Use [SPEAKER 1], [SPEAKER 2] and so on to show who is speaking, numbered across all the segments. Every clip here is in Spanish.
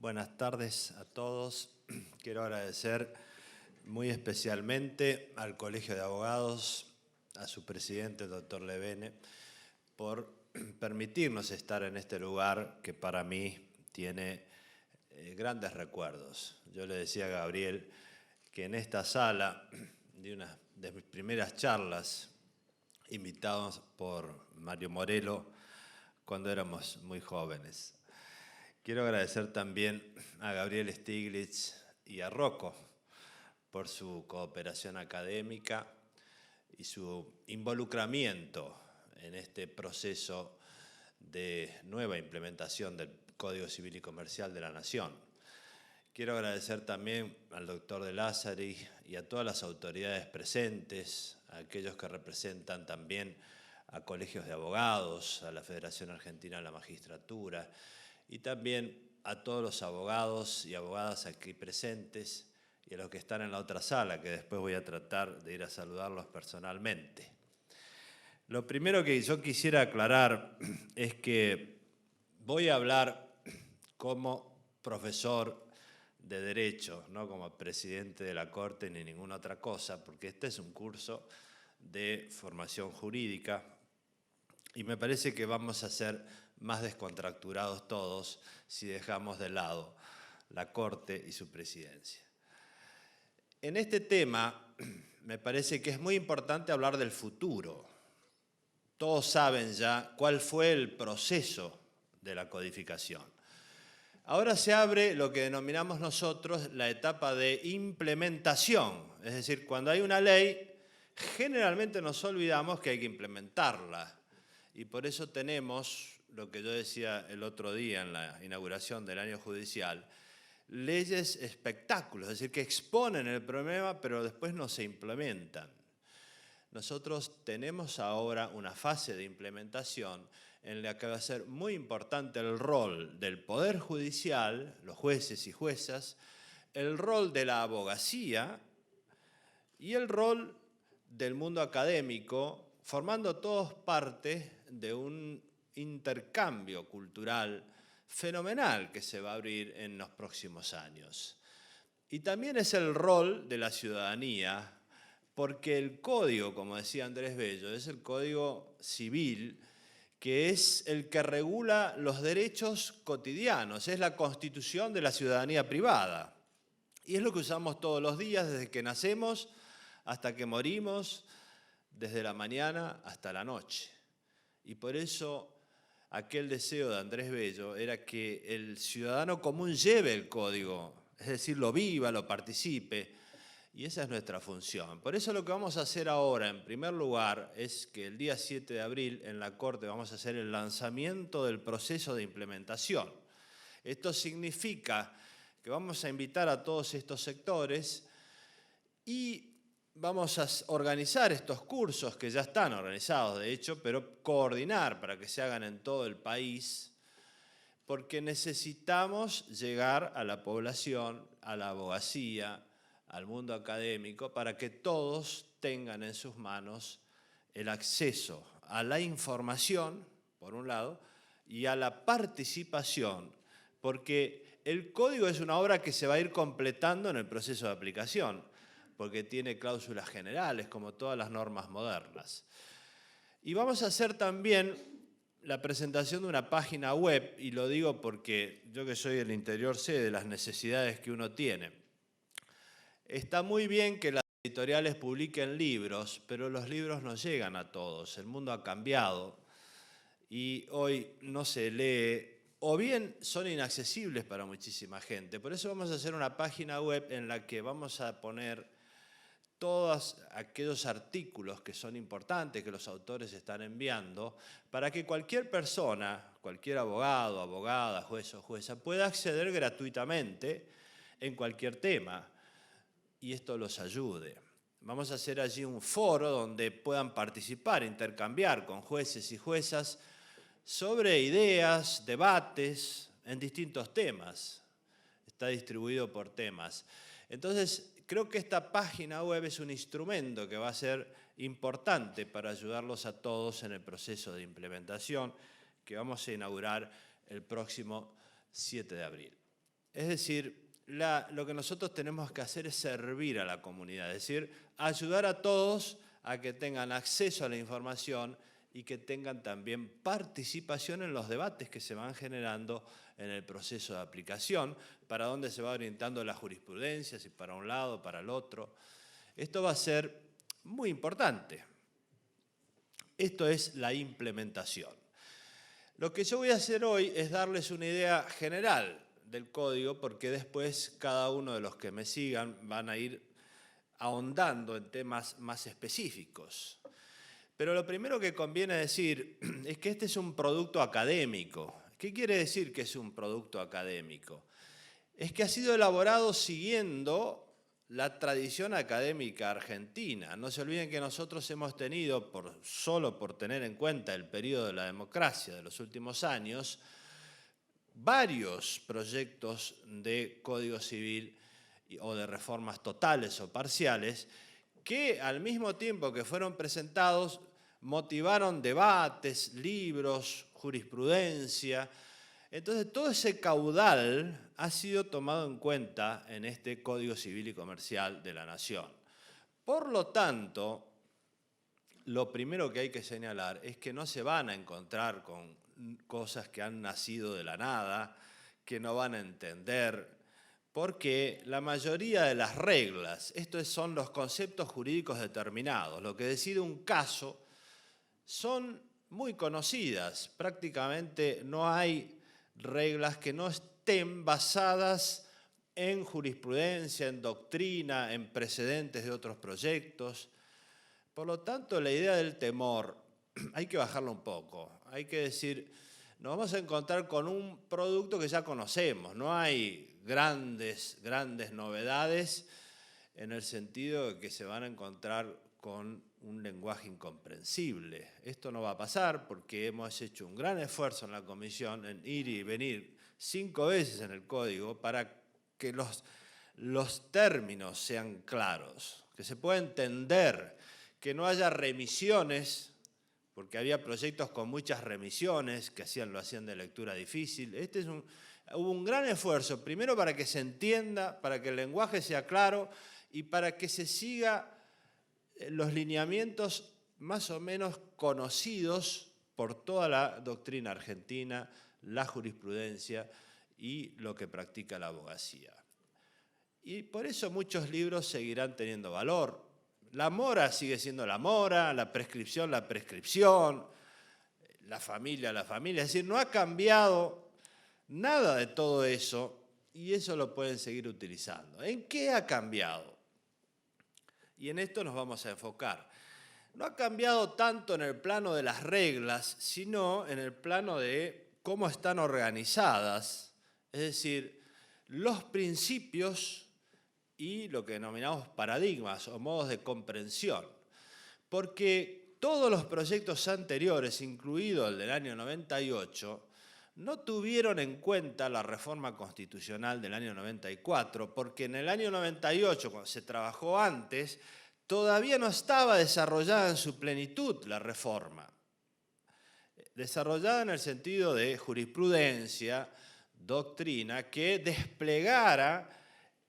[SPEAKER 1] Buenas tardes a todos. Quiero agradecer muy especialmente al Colegio de Abogados, a su presidente, el doctor Levene, por permitirnos estar en este lugar que para mí tiene grandes recuerdos. Yo le decía a Gabriel que en esta sala, de una de mis primeras charlas, invitados por Mario Morello, cuando éramos muy jóvenes. Quiero agradecer también a Gabriel Stiglitz y a Rocco por su cooperación académica y su involucramiento en este proceso de nueva implementación del Código Civil y Comercial de la Nación. Quiero agradecer también al doctor De Lázari y a todas las autoridades presentes, a aquellos que representan también a colegios de abogados, a la Federación Argentina de la Magistratura, y también a todos los abogados y abogadas aquí presentes y a los que están en la otra sala, que después voy a tratar de ir a saludarlos personalmente. Lo primero que yo quisiera aclarar es que voy a hablar como profesor de Derecho, no como presidente de la Corte ni ninguna otra cosa, porque este es un curso de formación jurídica y me parece que vamos a ser más descontracturados todos si dejamos de lado la Corte y su presidencia. En este tema me parece que es muy importante hablar del futuro. Todos saben ya cuál fue el proceso de la codificación. Ahora se abre lo que denominamos nosotros la etapa de implementación, es decir, cuando hay una ley, generalmente nos olvidamos que hay que implementarla. Y por eso tenemos, lo que yo decía el otro día en la inauguración del año judicial, leyes espectáculos, es decir, que exponen el problema, pero después no se implementan. Nosotros tenemos ahora una fase de implementación en la que va a ser muy importante el rol del Poder Judicial, los jueces y juezas, el rol de la abogacía y el rol del mundo académico, formando todos parte de un intercambio cultural fenomenal que se va a abrir en los próximos años. Y también es el rol de la ciudadanía, porque el código, como decía Andrés Bello, es el código civil, que es el que regula los derechos cotidianos, es la constitución de la ciudadanía privada. Y es lo que usamos todos los días, desde que nacemos hasta que morimos, desde la mañana hasta la noche. Y por eso aquel deseo de Andrés Bello era que el ciudadano común lleve el código, es decir, lo viva, lo participe, y esa es nuestra función. Por eso lo que vamos a hacer ahora, en primer lugar, es que el día 7 de abril en la Corte vamos a hacer el lanzamiento del proceso de implementación. Esto significa que vamos a invitar a todos estos sectores y vamos a organizar estos cursos que ya están organizados, de hecho, pero coordinar para que se hagan en todo el país, porque necesitamos llegar a la población, a la abogacía, al mundo académico, para que todos tengan en sus manos el acceso a la información, por un lado, y a la participación, porque el código es una obra que se va a ir completando en el proceso de aplicación, porque tiene cláusulas generales, como todas las normas modernas. Y vamos a hacer también la presentación de una página web, y lo digo porque yo que soy del interior sé de las necesidades que uno tiene. Está muy bien que las editoriales publiquen libros, pero los libros no llegan a todos. El mundo ha cambiado y hoy no se lee, o bien son inaccesibles para muchísima gente. Por eso vamos a hacer una página web en la que vamos a poner todos aquellos artículos que son importantes, que los autores están enviando, para que cualquier persona, cualquier abogado, abogada, juez o jueza, pueda acceder gratuitamente en cualquier tema y esto los ayude. Vamos a hacer allí un foro donde puedan participar, intercambiar con jueces y juezas sobre ideas, debates en distintos temas. Está distribuido por temas. Entonces, creo que esta página web es un instrumento que va a ser importante para ayudarlos a todos en el proceso de implementación que vamos a inaugurar el próximo 7 de abril. Es decir, lo que nosotros tenemos que hacer es servir a la comunidad, es decir, ayudar a todos a que tengan acceso a la información y que tengan también participación en los debates que se van generando en el proceso de aplicación, para dónde se va orientando la jurisprudencia, si para un lado, para el otro. Esto va a ser muy importante. Esto es la implementación. Lo que yo voy a hacer hoy es darles una idea general del código, porque después cada uno de los que me sigan van a ir ahondando en temas más específicos. Pero lo primero que conviene decir es que este es un producto académico. ¿Qué quiere decir que es un producto académico? Es que ha sido elaborado siguiendo la tradición académica argentina. No se olviden que nosotros hemos tenido, solo por tener en cuenta el periodo de la democracia de los últimos años, varios proyectos de Código Civil o de reformas totales o parciales que al mismo tiempo que fueron presentados motivaron debates, libros, jurisprudencia. Entonces todo ese caudal ha sido tomado en cuenta en este Código Civil y Comercial de la Nación. Por lo tanto, lo primero que hay que señalar es que no se van a encontrar con cosas que han nacido de la nada, que no van a entender, porque la mayoría de las reglas, estos son los conceptos jurídicos determinados, lo que decide un caso, son muy conocidas. Prácticamente no hay reglas que no estén basadas en jurisprudencia, en doctrina, en precedentes de otros proyectos. Por lo tanto, la idea del temor hay que bajarlo un poco. Hay que decir, nos vamos a encontrar con un producto que ya conocemos. No hay grandes novedades en el sentido de que se van a encontrar con un lenguaje incomprensible. Esto no va a pasar porque hemos hecho un gran esfuerzo en la comisión en ir y venir 5 veces en el código para que los términos sean claros, que se pueda entender, que no haya remisiones, porque había proyectos con muchas remisiones que lo hacían de lectura difícil. Hubo un gran esfuerzo, primero para que se entienda, para que el lenguaje sea claro y para que se siga los lineamientos más o menos conocidos por toda la doctrina argentina, la jurisprudencia y lo que practica la abogacía. Y por eso muchos libros seguirán teniendo valor. La mora sigue siendo la mora, la prescripción, la familia, es decir, no ha cambiado nada de todo eso y eso lo pueden seguir utilizando. ¿En qué ha cambiado? Y en esto nos vamos a enfocar. No ha cambiado tanto en el plano de las reglas, sino en el plano de cómo están organizadas, es decir, los principios y lo que denominamos paradigmas o modos de comprensión. Porque todos los proyectos anteriores, incluido el del año 98, no tuvieron en cuenta la reforma constitucional del año 94, porque en el año 98, cuando se trabajó antes, todavía no estaba desarrollada en su plenitud la reforma. Desarrollada en el sentido de jurisprudencia, doctrina, que desplegara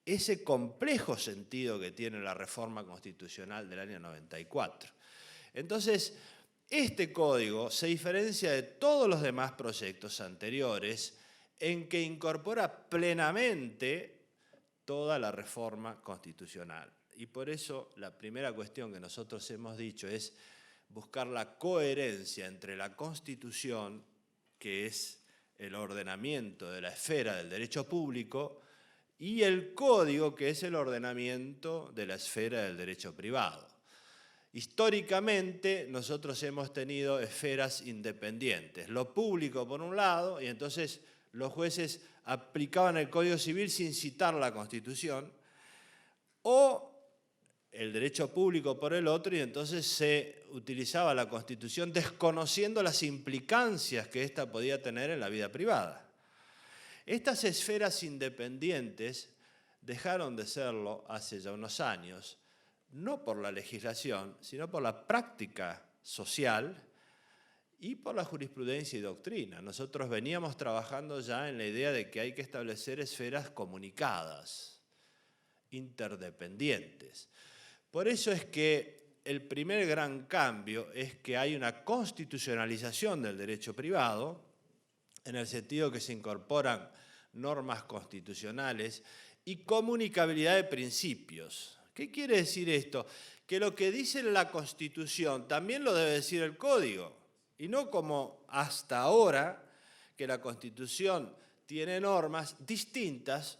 [SPEAKER 1] ese complejo sentido que tiene la reforma constitucional del año 94. Entonces, este código se diferencia de todos los demás proyectos anteriores en que incorpora plenamente toda la reforma constitucional. Y por eso la primera cuestión que nosotros hemos dicho es buscar la coherencia entre la Constitución, que es el ordenamiento de la esfera del derecho público, y el Código, que es el ordenamiento de la esfera del derecho privado. Históricamente nosotros hemos tenido esferas independientes, lo público por un lado, y entonces los jueces aplicaban el Código Civil sin citar la Constitución, o el derecho público por el otro, y entonces se utilizaba la Constitución desconociendo las implicancias que ésta podía tener en la vida privada. Estas esferas independientes dejaron de serlo hace ya unos años, no por la legislación, sino por la práctica social, y por la jurisprudencia y doctrina. Nosotros veníamos trabajando ya en la idea de que hay que establecer esferas comunicadas, interdependientes. Por eso es que el primer gran cambio es que hay una constitucionalización del derecho privado, en el sentido que se incorporan normas constitucionales y comunicabilidad de principios. ¿Qué quiere decir esto? Que lo que dice la Constitución también lo debe decir el Código, y no como hasta ahora, que la Constitución tiene normas distintas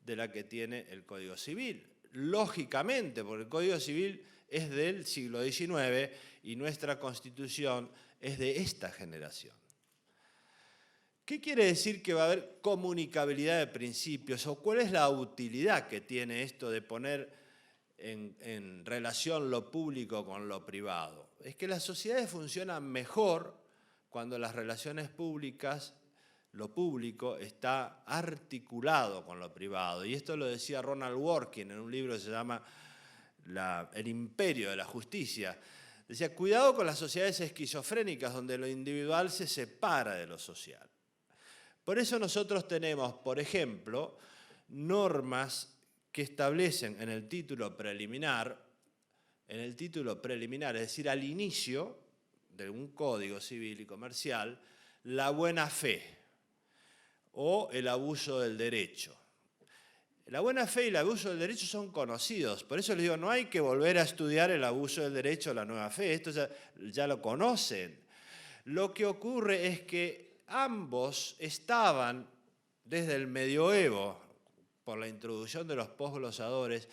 [SPEAKER 1] de la que tiene el Código Civil. Lógicamente, porque el Código Civil es del siglo XIX y nuestra Constitución es de esta generación. ¿Qué quiere decir que va a haber comunicabilidad de principios? ¿O cuál es la utilidad que tiene esto de poner en relación lo público con lo privado? Es que las sociedades funcionan mejor cuando las relaciones públicas, lo público, está articulado con lo privado. Y esto lo decía Ronald Dworkin en un libro que se llama El imperio de la justicia. Decía, cuidado con las sociedades esquizofrénicas donde lo individual se separa de lo social. Por eso nosotros tenemos, por ejemplo, normas que establecen en el título preliminar, es decir, al inicio de un código civil y comercial, la buena fe o el abuso del derecho. La buena fe y el abuso del derecho son conocidos, por eso les digo, no hay que volver a estudiar el abuso del derecho o la nueva fe, esto ya lo conocen. Lo que ocurre es que ambos estaban desde el medioevo, por la introducción de los posglosadores,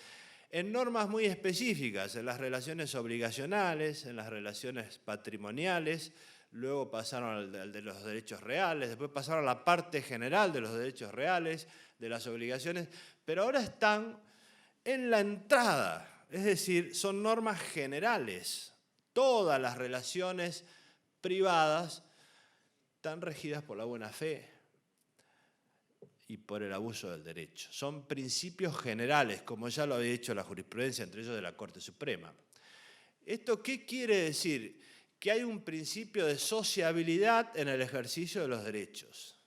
[SPEAKER 1] en normas muy específicas, en las relaciones obligacionales, en las relaciones patrimoniales, luego pasaron al de los derechos reales, después pasaron a la parte general de los derechos reales, de las obligaciones, pero ahora están en la entrada, es decir, son normas generales. Todas las relaciones privadas están regidas por la buena fe y por el abuso del derecho. Son principios generales, como ya lo había dicho la jurisprudencia, entre ellos de la Corte Suprema. ¿Esto qué quiere decir? Que hay un principio de sociabilidad en el ejercicio de los derechos.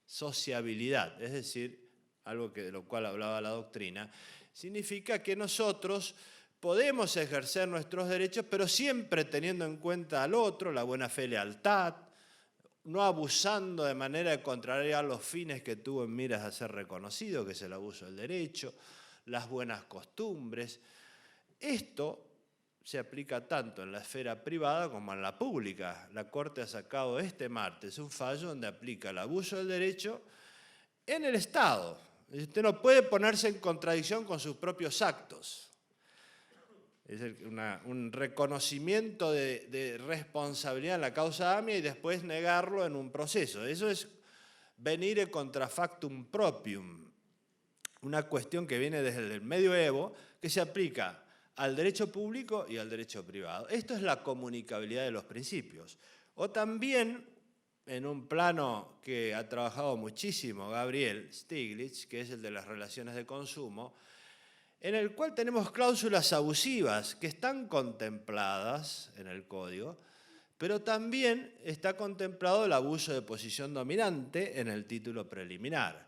[SPEAKER 1] Sociabilidad, es decir, algo de lo cual hablaba la doctrina, significa que nosotros podemos ejercer nuestros derechos, pero siempre teniendo en cuenta al otro, la buena fe y lealtad, no abusando de manera de contrariar los fines que tuvo en miras a ser reconocido, que es el abuso del derecho, las buenas costumbres. Esto se aplica tanto en la esfera privada como en la pública. La Corte ha sacado este martes un fallo donde aplica el abuso del derecho en el Estado. Usted no puede ponerse en contradicción con sus propios actos. Es un reconocimiento de responsabilidad en la causa AMIA y después negarlo en un proceso. Eso es venire contra factum proprium, una cuestión que viene desde el medioevo, que se aplica al derecho público y al derecho privado. Esto es la comunicabilidad de los principios. O también, en un plano que ha trabajado muchísimo Gabriel Stiglitz, que es el de las relaciones de consumo, en el cual tenemos cláusulas abusivas que están contempladas en el Código, pero también está contemplado el abuso de posición dominante en el título preliminar.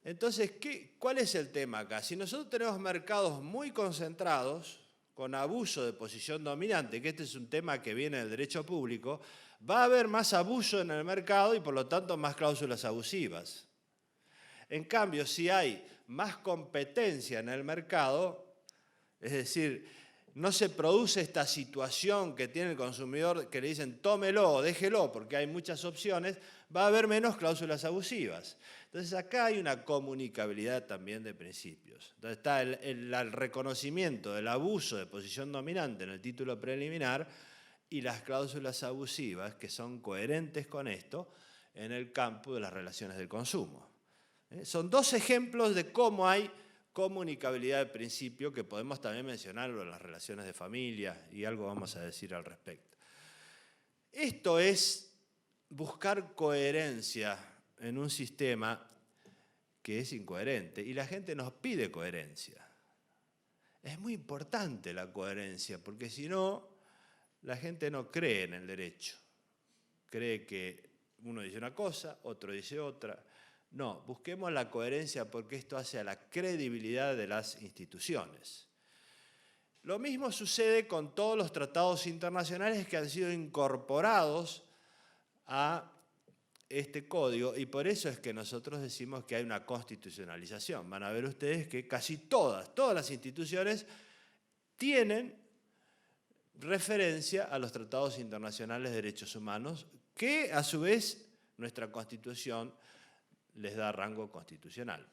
[SPEAKER 1] Entonces, ¿cuál es el tema acá? Si nosotros tenemos mercados muy concentrados, con abuso de posición dominante, que este es un tema que viene del derecho público, va a haber más abuso en el mercado y por lo tanto más cláusulas abusivas. En cambio, si hay más competencia en el mercado, es decir, no se produce esta situación que tiene el consumidor que le dicen tómelo o déjelo porque hay muchas opciones, va a haber menos cláusulas abusivas. Entonces acá hay una comunicabilidad también de principios. Entonces está el reconocimiento del abuso de posición dominante en el título preliminar y las cláusulas abusivas que son coherentes con esto en el campo de las relaciones del consumo. Son dos ejemplos de cómo hay comunicabilidad de principio, que podemos también mencionarlo en las relaciones de familia, y algo vamos a decir al respecto. Esto es buscar coherencia en un sistema que es incoherente, y la gente nos pide coherencia. Es muy importante la coherencia, porque si no, la gente no cree en el derecho. cree que uno dice una cosa, otro dice otra. No, busquemos la coherencia porque esto hace a la credibilidad de las instituciones. Lo mismo sucede con todos los tratados internacionales que han sido incorporados a este código y por eso es que nosotros decimos que hay una constitucionalización. Van a ver ustedes que casi todas las instituciones tienen referencia a los tratados internacionales de derechos humanos que a su vez nuestra Constitución les da rango constitucional.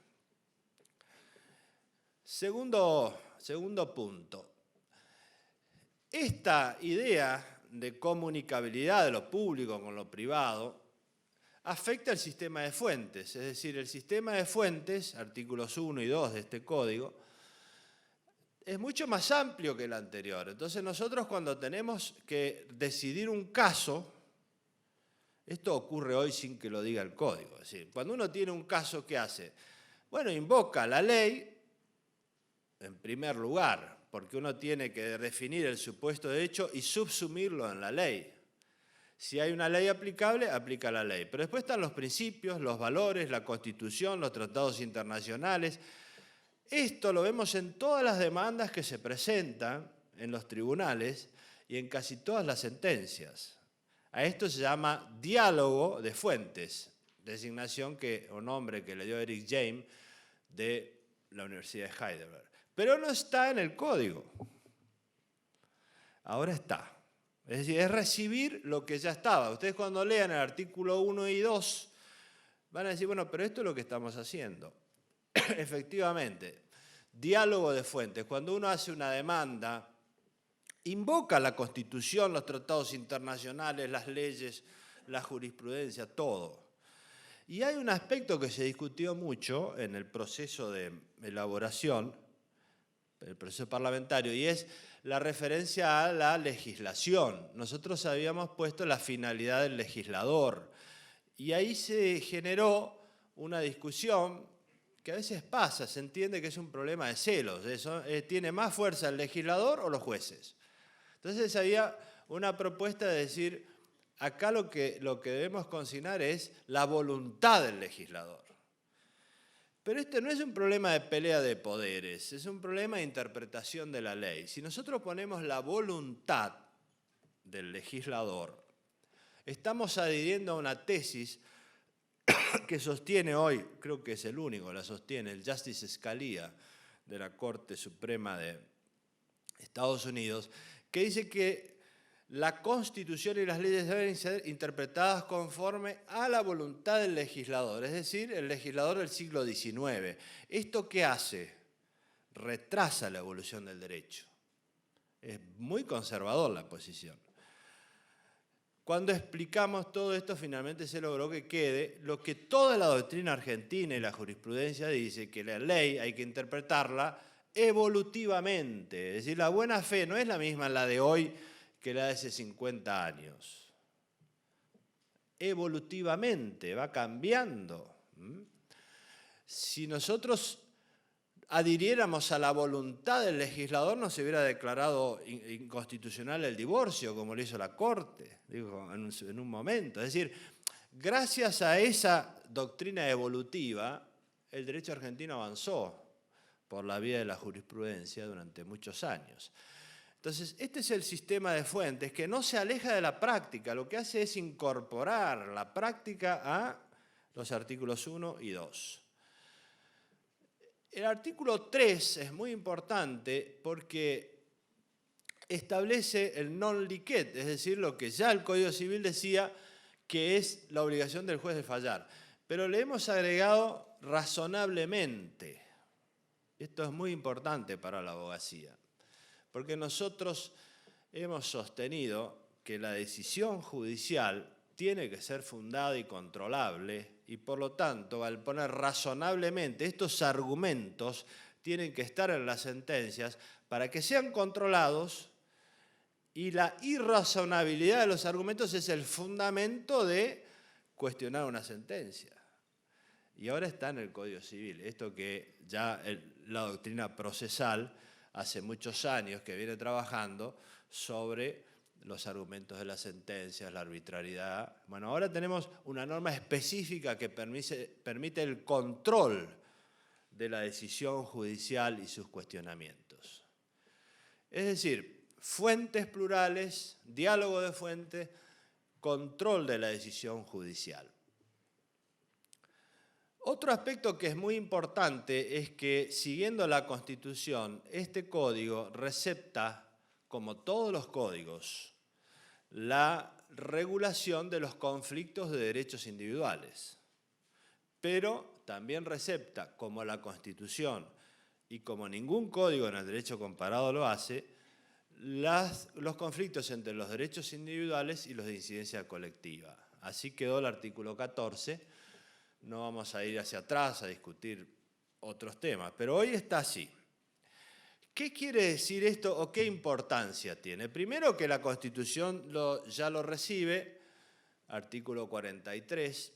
[SPEAKER 1] Segundo punto. Esta idea de comunicabilidad de lo público con lo privado afecta el sistema de fuentes, es decir, el sistema de fuentes, artículos 1 y 2 de este código, es mucho más amplio que el anterior. Entonces nosotros cuando tenemos que decidir un caso, esto ocurre hoy sin que lo diga el código, es decir, cuando uno tiene un caso, ¿qué hace? Bueno, invoca la ley en primer lugar, porque uno tiene que definir el supuesto de hecho y subsumirlo en la ley. Si hay una ley aplicable, aplica la ley. Pero después están los principios, los valores, la Constitución, los tratados internacionales. Esto lo vemos en todas las demandas que se presentan en los tribunales y en casi todas las sentencias. A esto se llama diálogo de fuentes, designación o nombre que le dio Eric James de la Universidad de Heidelberg. Pero no está en el código. Ahora está. Es decir, es recibir lo que ya estaba. Ustedes cuando lean el artículo 1 y 2 van a decir, bueno, pero esto es lo que estamos haciendo. Efectivamente, diálogo de fuentes. Cuando uno hace una demanda, invoca la Constitución, los tratados internacionales, las leyes, la jurisprudencia, todo. Y hay un aspecto que se discutió mucho en el proceso de elaboración, el proceso parlamentario, y es la referencia a la legislación. Nosotros habíamos puesto la finalidad del legislador y ahí se generó una discusión que a veces pasa, se entiende que es un problema de celos. ¿Tiene más fuerza el legislador o los jueces? Entonces había una propuesta de decir, acá lo que debemos consignar es la voluntad del legislador. Pero este no es un problema de pelea de poderes, es un problema de interpretación de la ley. Si nosotros ponemos la voluntad del legislador, estamos adhiriendo a una tesis que sostiene hoy, creo que es el único, la sostiene el Justice Scalia de la Corte Suprema de Estados Unidos, que dice que la Constitución y las leyes deben ser interpretadas conforme a la voluntad del legislador, es decir, el legislador del siglo XIX. ¿Esto qué hace? Retrasa la evolución del derecho. Es muy conservador la posición. Cuando explicamos todo esto, finalmente se logró que quede lo que toda la doctrina argentina y la jurisprudencia dice, que la ley hay que interpretarla evolutivamente. Es decir, la buena fe no es la misma la de hoy que la de hace 50 años. Evolutivamente, va cambiando. Si nosotros adhiriéramos a la voluntad del legislador, no se hubiera declarado inconstitucional el divorcio, como lo hizo la Corte, digo, en un momento. Es decir, gracias a esa doctrina evolutiva, el derecho argentino avanzó por la vía de la jurisprudencia durante muchos años. Entonces, este es el sistema de fuentes que no se aleja de la práctica, lo que hace es incorporar la práctica a los artículos 1 y 2. El artículo 3 es muy importante porque establece el non liquet, es decir, lo que ya el Código Civil decía que es la obligación del juez de fallar. Pero le hemos agregado razonablemente. Esto es muy importante para la abogacía. Porque nosotros hemos sostenido que la decisión judicial tiene que ser fundada y controlable y por lo tanto, al poner razonablemente, estos argumentos tienen que estar en las sentencias para que sean controlados y la irrazonabilidad de los argumentos es el fundamento de cuestionar una sentencia. Y ahora está en el Código Civil, esto que ya la doctrina procesal hace muchos años que viene trabajando sobre los argumentos de las sentencias, la arbitrariedad. Bueno, ahora tenemos una norma específica que permite el control de la decisión judicial y sus cuestionamientos. Es decir, fuentes plurales, diálogo de fuentes, control de la decisión judicial. Otro aspecto que es muy importante es que, siguiendo la Constitución, este código recepta, como todos los códigos, la regulación de los conflictos de derechos individuales. Pero también recepta, como la Constitución y como ningún código en el derecho comparado lo hace, los conflictos entre los derechos individuales y los de incidencia colectiva. Así quedó el artículo 14. No vamos a ir hacia atrás a discutir otros temas, pero hoy está así. ¿Qué quiere decir esto o qué importancia tiene? Primero, que la Constitución ya lo recibe, artículo 43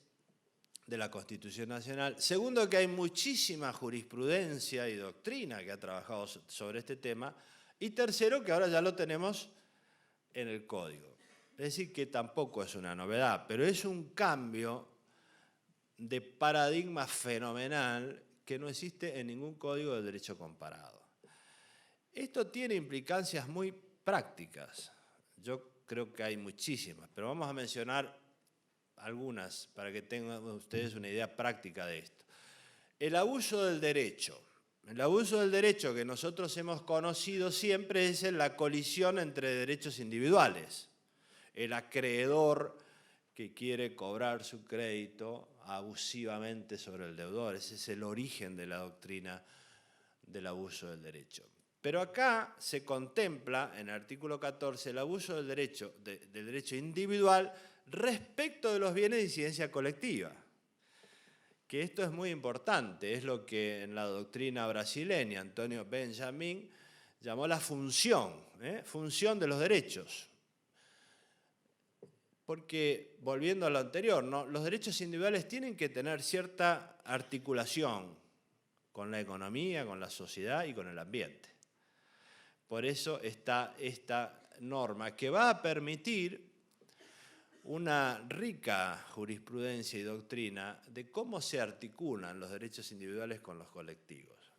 [SPEAKER 1] de la Constitución Nacional. Segundo, que hay muchísima jurisprudencia y doctrina que ha trabajado sobre este tema. Y tercero, que ahora ya lo tenemos en el Código. Es decir, que tampoco es una novedad, pero es un cambio de paradigma fenomenal que no existe en ningún código del derecho comparado. Esto tiene implicancias muy prácticas. Yo creo que hay muchísimas, pero vamos a mencionar algunas para que tengan ustedes una idea práctica de esto. El abuso del derecho. El abuso del derecho que nosotros hemos conocido siempre es la colisión entre derechos individuales. El acreedor que quiere cobrar su crédito abusivamente sobre el deudor. Ese es el origen de la doctrina del abuso del derecho. Pero acá se contempla, en el artículo 14, el abuso del derecho individual respecto de los bienes de incidencia colectiva. Que esto es muy importante, es lo que en la doctrina brasileña Antonio Benjamin llamó la función de los derechos. Porque, volviendo a lo anterior, ¿no? Los derechos individuales tienen que tener cierta articulación con la economía, con la sociedad y con el ambiente. Por eso está esta norma que va a permitir una rica jurisprudencia y doctrina de cómo se articulan los derechos individuales con los colectivos.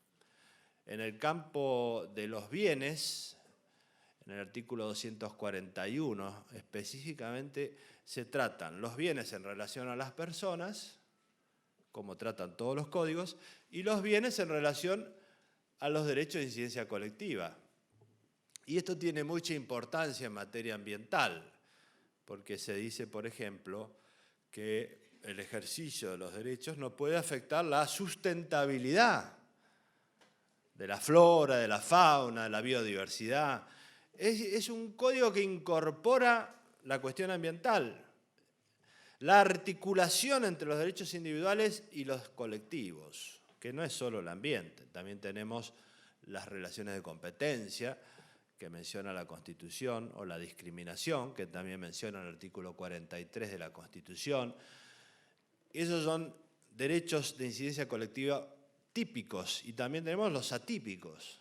[SPEAKER 1] En el campo de los bienes, en el artículo 241 específicamente se tratan los bienes en relación a las personas, como tratan todos los códigos, y los bienes en relación a los derechos de incidencia colectiva. Y esto tiene mucha importancia en materia ambiental, porque se dice, por ejemplo, que el ejercicio de los derechos no puede afectar la sustentabilidad de la flora, de la fauna, de la biodiversidad. Es un código que incorpora la cuestión ambiental, la articulación entre los derechos individuales y los colectivos, que no es solo el ambiente, también tenemos las relaciones de competencia, que menciona la Constitución, o la discriminación, que también menciona el artículo 43 de la Constitución. Esos son derechos de incidencia colectiva típicos, y también tenemos los atípicos,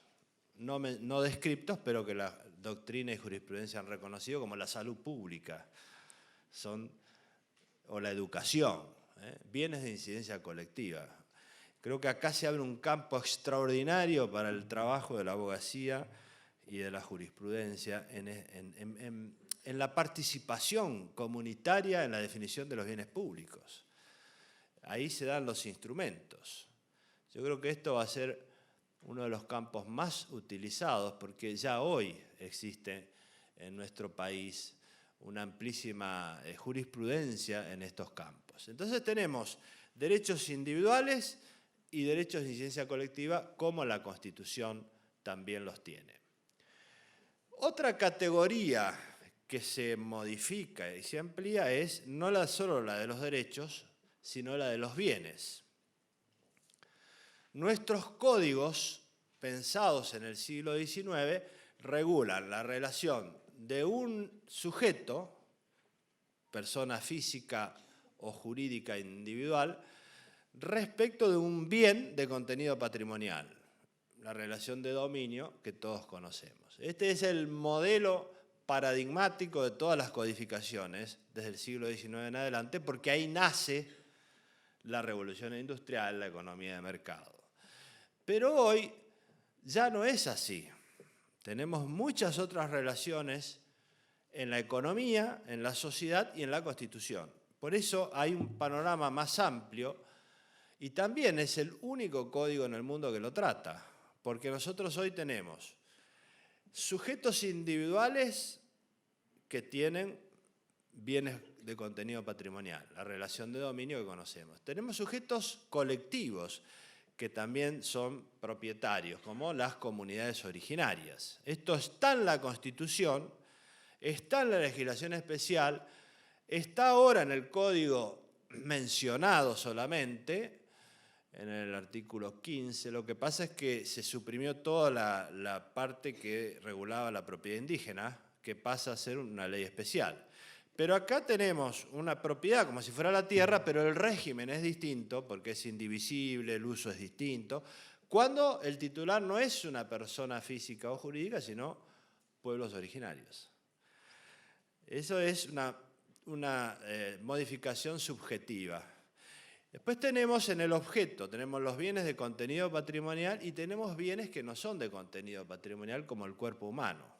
[SPEAKER 1] no descriptos, pero que la doctrina y jurisprudencia han reconocido, como la salud pública o la educación, bienes de incidencia colectiva. Creo que acá se abre un campo extraordinario para el trabajo de la abogacía y de la jurisprudencia en la participación comunitaria en la definición de los bienes públicos. Ahí se dan los instrumentos. Yo creo que esto va a ser uno de los campos más utilizados, porque ya hoy existe en nuestro país una amplísima jurisprudencia en estos campos. Entonces tenemos derechos individuales y derechos de incidencia colectiva, como la Constitución también los tiene. Otra categoría que se modifica y se amplía es no solo la de los derechos, sino la de los bienes. Nuestros códigos, pensados en el siglo XIX, regulan la relación de un sujeto, persona física o jurídica individual, respecto de un bien de contenido patrimonial, la relación de dominio que todos conocemos. Este es el modelo paradigmático de todas las codificaciones desde el siglo XIX en adelante, porque ahí nace la revolución industrial, la economía de mercado. Pero hoy ya no es así. Tenemos muchas otras relaciones en la economía, en la sociedad y en la Constitución. Por eso hay un panorama más amplio y también es el único código en el mundo que lo trata, porque nosotros hoy tenemos sujetos individuales que tienen bienes de contenido patrimonial, la relación de dominio que conocemos. Tenemos sujetos colectivos que también son propietarios, como las comunidades originarias. Esto está en la Constitución, está en la legislación especial, está ahora en el Código mencionado solamente, en el artículo 15. Lo que pasa es que se suprimió toda la parte que regulaba la propiedad indígena, que pasa a ser una ley especial. Pero acá tenemos una propiedad como si fuera la tierra, pero el régimen es distinto porque es indivisible, el uso es distinto, cuando el titular no es una persona física o jurídica, sino pueblos originarios. Eso es una modificación subjetiva. Después tenemos en el objeto, tenemos los bienes de contenido patrimonial y tenemos bienes que no son de contenido patrimonial como el cuerpo humano.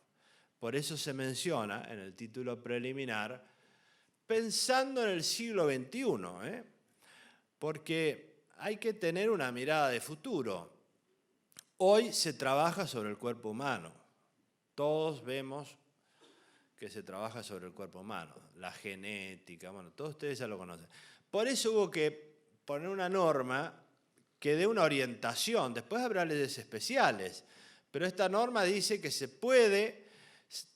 [SPEAKER 1] Por eso se menciona en el título preliminar, pensando en el siglo XXI, porque hay que tener una mirada de futuro. Hoy se trabaja sobre el cuerpo humano. Todos vemos que se trabaja sobre el cuerpo humano, la genética, bueno, todos ustedes ya lo conocen. Por eso hubo que poner una norma que dé una orientación. Después habrá leyes especiales, pero esta norma dice que se puede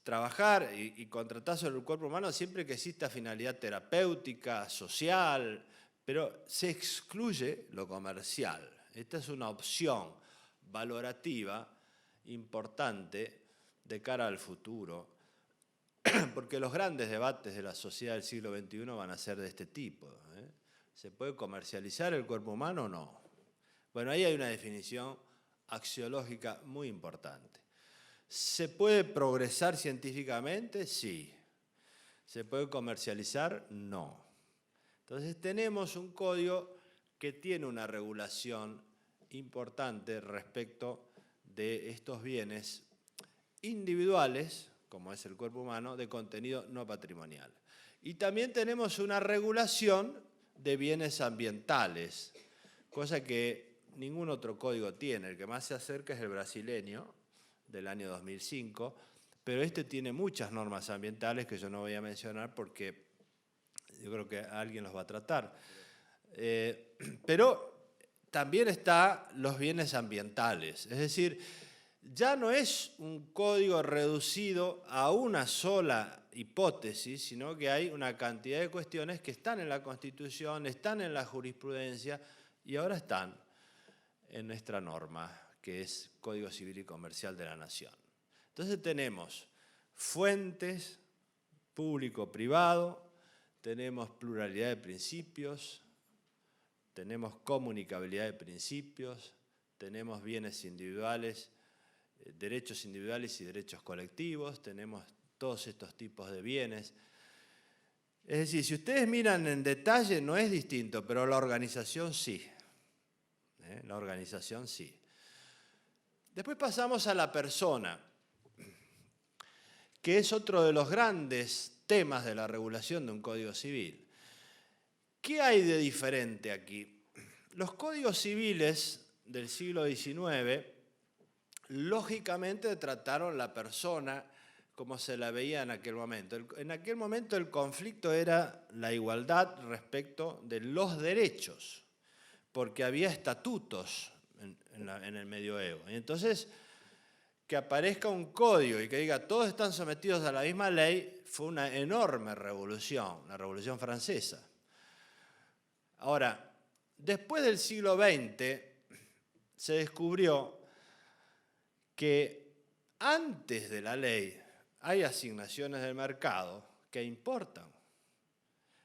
[SPEAKER 1] trabajar y contratar sobre el cuerpo humano siempre que exista finalidad terapéutica, social, pero se excluye lo comercial. Esta es una opción valorativa importante de cara al futuro, porque los grandes debates de la sociedad del siglo XXI van a ser de este tipo. ¿Se puede comercializar el cuerpo humano o no? Bueno, ahí hay una definición axiológica muy importante. ¿Se puede progresar científicamente? Sí. ¿Se puede comercializar? No. Entonces tenemos un código que tiene una regulación importante respecto de estos bienes individuales, como es el cuerpo humano, de contenido no patrimonial. Y también tenemos una regulación de bienes ambientales, cosa que ningún otro código tiene. El que más se acerca es el brasileño, del año 2005, pero este tiene muchas normas ambientales que yo no voy a mencionar porque yo creo que alguien los va a tratar. Pero también están los bienes ambientales, es decir, ya no es un código reducido a una sola hipótesis, sino que hay una cantidad de cuestiones que están en la Constitución, están en la jurisprudencia y ahora están en nuestra norma, que es Código Civil y Comercial de la Nación. Entonces tenemos fuentes, público-privado, tenemos pluralidad de principios, tenemos comunicabilidad de principios, tenemos bienes individuales, derechos individuales y derechos colectivos, tenemos todos estos tipos de bienes. Es decir, si ustedes miran en detalle no es distinto, pero la organización sí. La organización sí. Después pasamos a la persona, que es otro de los grandes temas de la regulación de un código civil. ¿Qué hay de diferente aquí? Los códigos civiles del siglo XIX, lógicamente trataron la persona como se la veía en aquel momento. En aquel momento el conflicto era la igualdad respecto de los derechos, porque había estatutos en el medioevo. Y entonces, que aparezca un código y que diga todos están sometidos a la misma ley, fue una enorme revolución, la Revolución Francesa. Ahora, después del siglo XX, se descubrió que antes de la ley hay asignaciones del mercado que importan.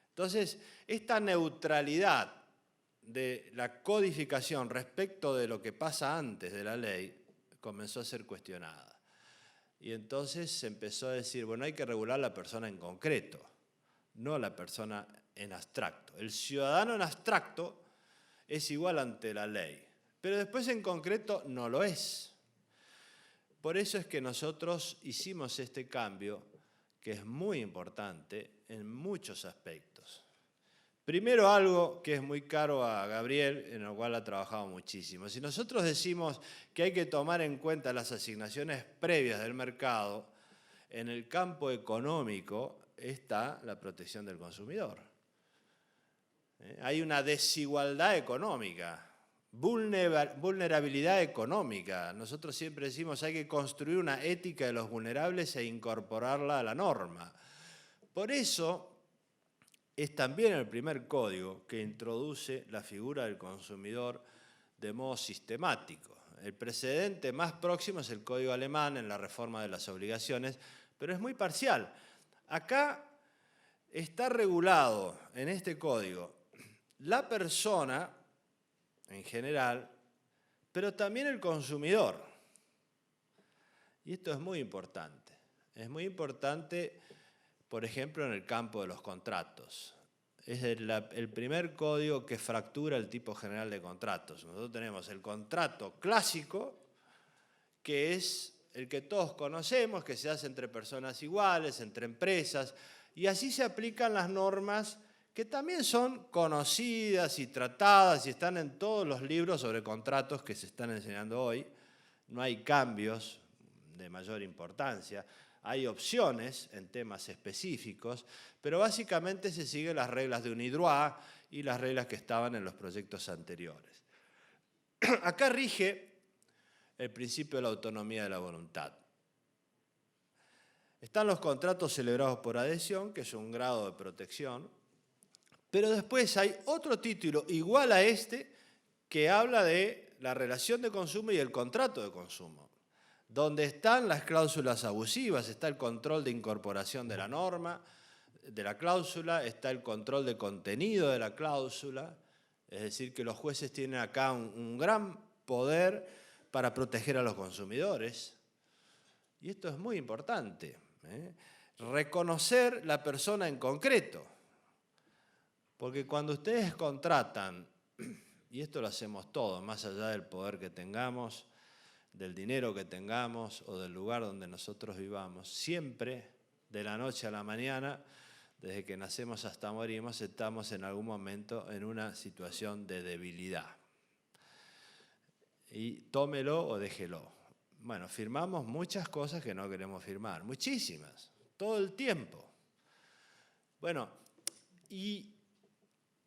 [SPEAKER 1] Entonces, esta neutralidad de la codificación respecto de lo que pasa antes de la ley comenzó a ser cuestionada. Y entonces se empezó a decir, bueno, hay que regular la persona en concreto, no la persona en abstracto. El ciudadano en abstracto es igual ante la ley, pero después en concreto no lo es. Por eso es que nosotros hicimos este cambio, que es muy importante en muchos aspectos. Primero, algo que es muy caro a Gabriel, en lo cual ha trabajado muchísimo. Si nosotros decimos que hay que tomar en cuenta las asignaciones previas del mercado, en el campo económico está la protección del consumidor. Hay una desigualdad económica, vulnerabilidad económica. Nosotros siempre decimos que hay que construir una ética de los vulnerables e incorporarla a la norma. Por eso es también el primer código que introduce la figura del consumidor de modo sistemático. El precedente más próximo es el código alemán en la reforma de las obligaciones, pero es muy parcial. Acá está regulado en este código la persona en general, pero también el consumidor. Y esto es muy importante. Es muy importante, por ejemplo, en el campo de los contratos. Es el primer código que fractura el tipo general de contratos. Nosotros tenemos el contrato clásico, que es el que todos conocemos, que se hace entre personas iguales, entre empresas, y así se aplican las normas que también son conocidas y tratadas y están en todos los libros sobre contratos que se están enseñando hoy. No hay cambios de mayor importancia. Hay opciones en temas específicos, pero básicamente se siguen las reglas de UNIDROIT y las reglas que estaban en los proyectos anteriores. Acá rige el principio de la autonomía de la voluntad. Están los contratos celebrados por adhesión, que es un grado de protección, pero después hay otro título igual a este que habla de la relación de consumo y el contrato de consumo, donde están las cláusulas abusivas, está el control de incorporación de la norma, de la cláusula, está el control de contenido de la cláusula, es decir, que los jueces tienen acá un gran poder para proteger a los consumidores. Y esto es muy importante, reconocer la persona en concreto. Porque cuando ustedes contratan, y esto lo hacemos todos, más allá del poder que tengamos, del dinero que tengamos o del lugar donde nosotros vivamos, siempre, de la noche a la mañana, desde que nacemos hasta morimos, estamos en algún momento en una situación de debilidad. Y tómelo o déjelo. Bueno, firmamos muchas cosas que no queremos firmar, muchísimas, todo el tiempo. Bueno, y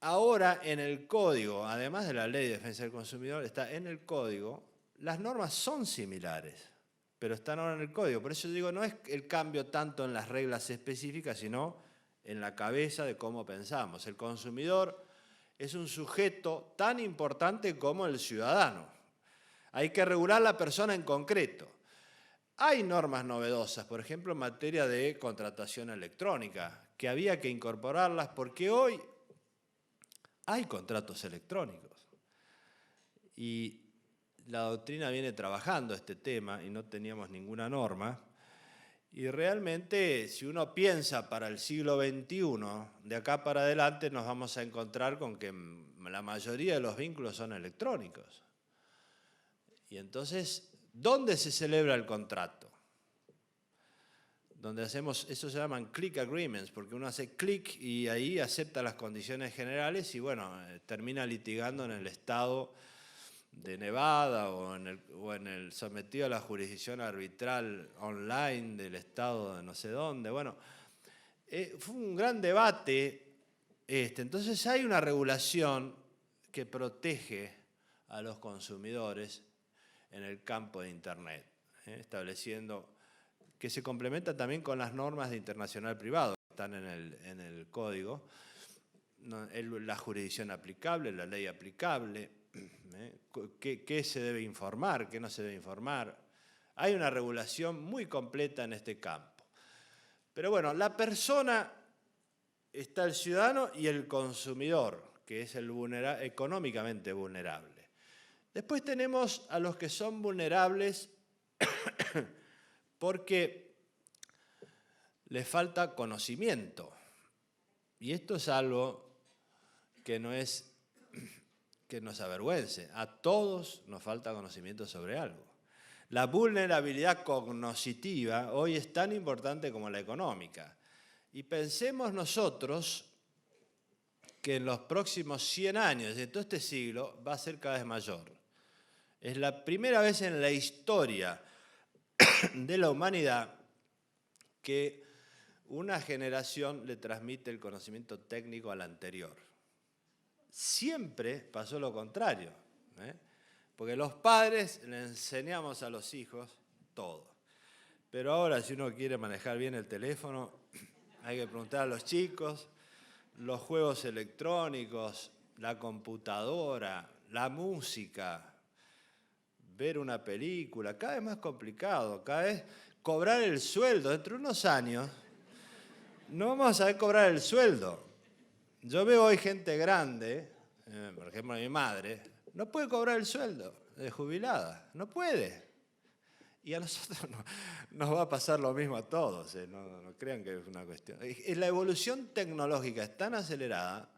[SPEAKER 1] ahora en el código, además de la Ley de Defensa del Consumidor, está en el código, las normas son similares, pero están ahora en el código. Por eso digo, no es el cambio tanto en las reglas específicas, sino en la cabeza de cómo pensamos. El consumidor es un sujeto tan importante como el ciudadano. Hay que regular la persona en concreto. Hay normas novedosas, por ejemplo, en materia de contratación electrónica, que había que incorporarlas porque hoy hay contratos electrónicos. Y la doctrina viene trabajando este tema y no teníamos ninguna norma. Y realmente, si uno piensa para el siglo XXI, de acá para adelante nos vamos a encontrar con que la mayoría de los vínculos son electrónicos. Y entonces, ¿dónde se celebra el contrato? Donde hacemos, eso se llaman click agreements, porque uno hace clic y ahí acepta las condiciones generales y bueno, termina litigando en el estado de Nevada o en el sometido a la jurisdicción arbitral online del estado de no sé dónde. Bueno, fue un gran debate. Entonces hay una regulación que protege a los consumidores en el campo de Internet, estableciendo que se complementa también con las normas de internacional privado que están en el código, la jurisdicción aplicable, la ley aplicable, qué se debe informar, qué no se debe informar. Hay una regulación muy completa en este campo. Pero bueno, la persona, está el ciudadano y el consumidor, que es el económicamente vulnerable. Después tenemos a los que son vulnerables porque les falta conocimiento. Y esto es algo que no es que nos avergüence. A todos nos falta conocimiento sobre algo. La vulnerabilidad cognitiva hoy es tan importante como la económica. Y pensemos nosotros que en los próximos 100 años, de todo este siglo, va a ser cada vez mayor. Es la primera vez en la historia de la humanidad que una generación le transmite el conocimiento técnico a la anterior. Siempre pasó lo contrario, porque los padres le enseñamos a los hijos todo. Pero ahora, si uno quiere manejar bien el teléfono, hay que preguntar a los chicos, los juegos electrónicos, la computadora, la música, ver una película, cada vez más complicado, cada vez cobrar el sueldo. Dentro de unos años no vamos a saber cobrar el sueldo. Yo veo hoy gente grande, por ejemplo mi madre, no puede cobrar el sueldo de jubilada, no puede. Y a nosotros nos va a pasar lo mismo a todos, no crean que es una cuestión. La evolución tecnológica es tan acelerada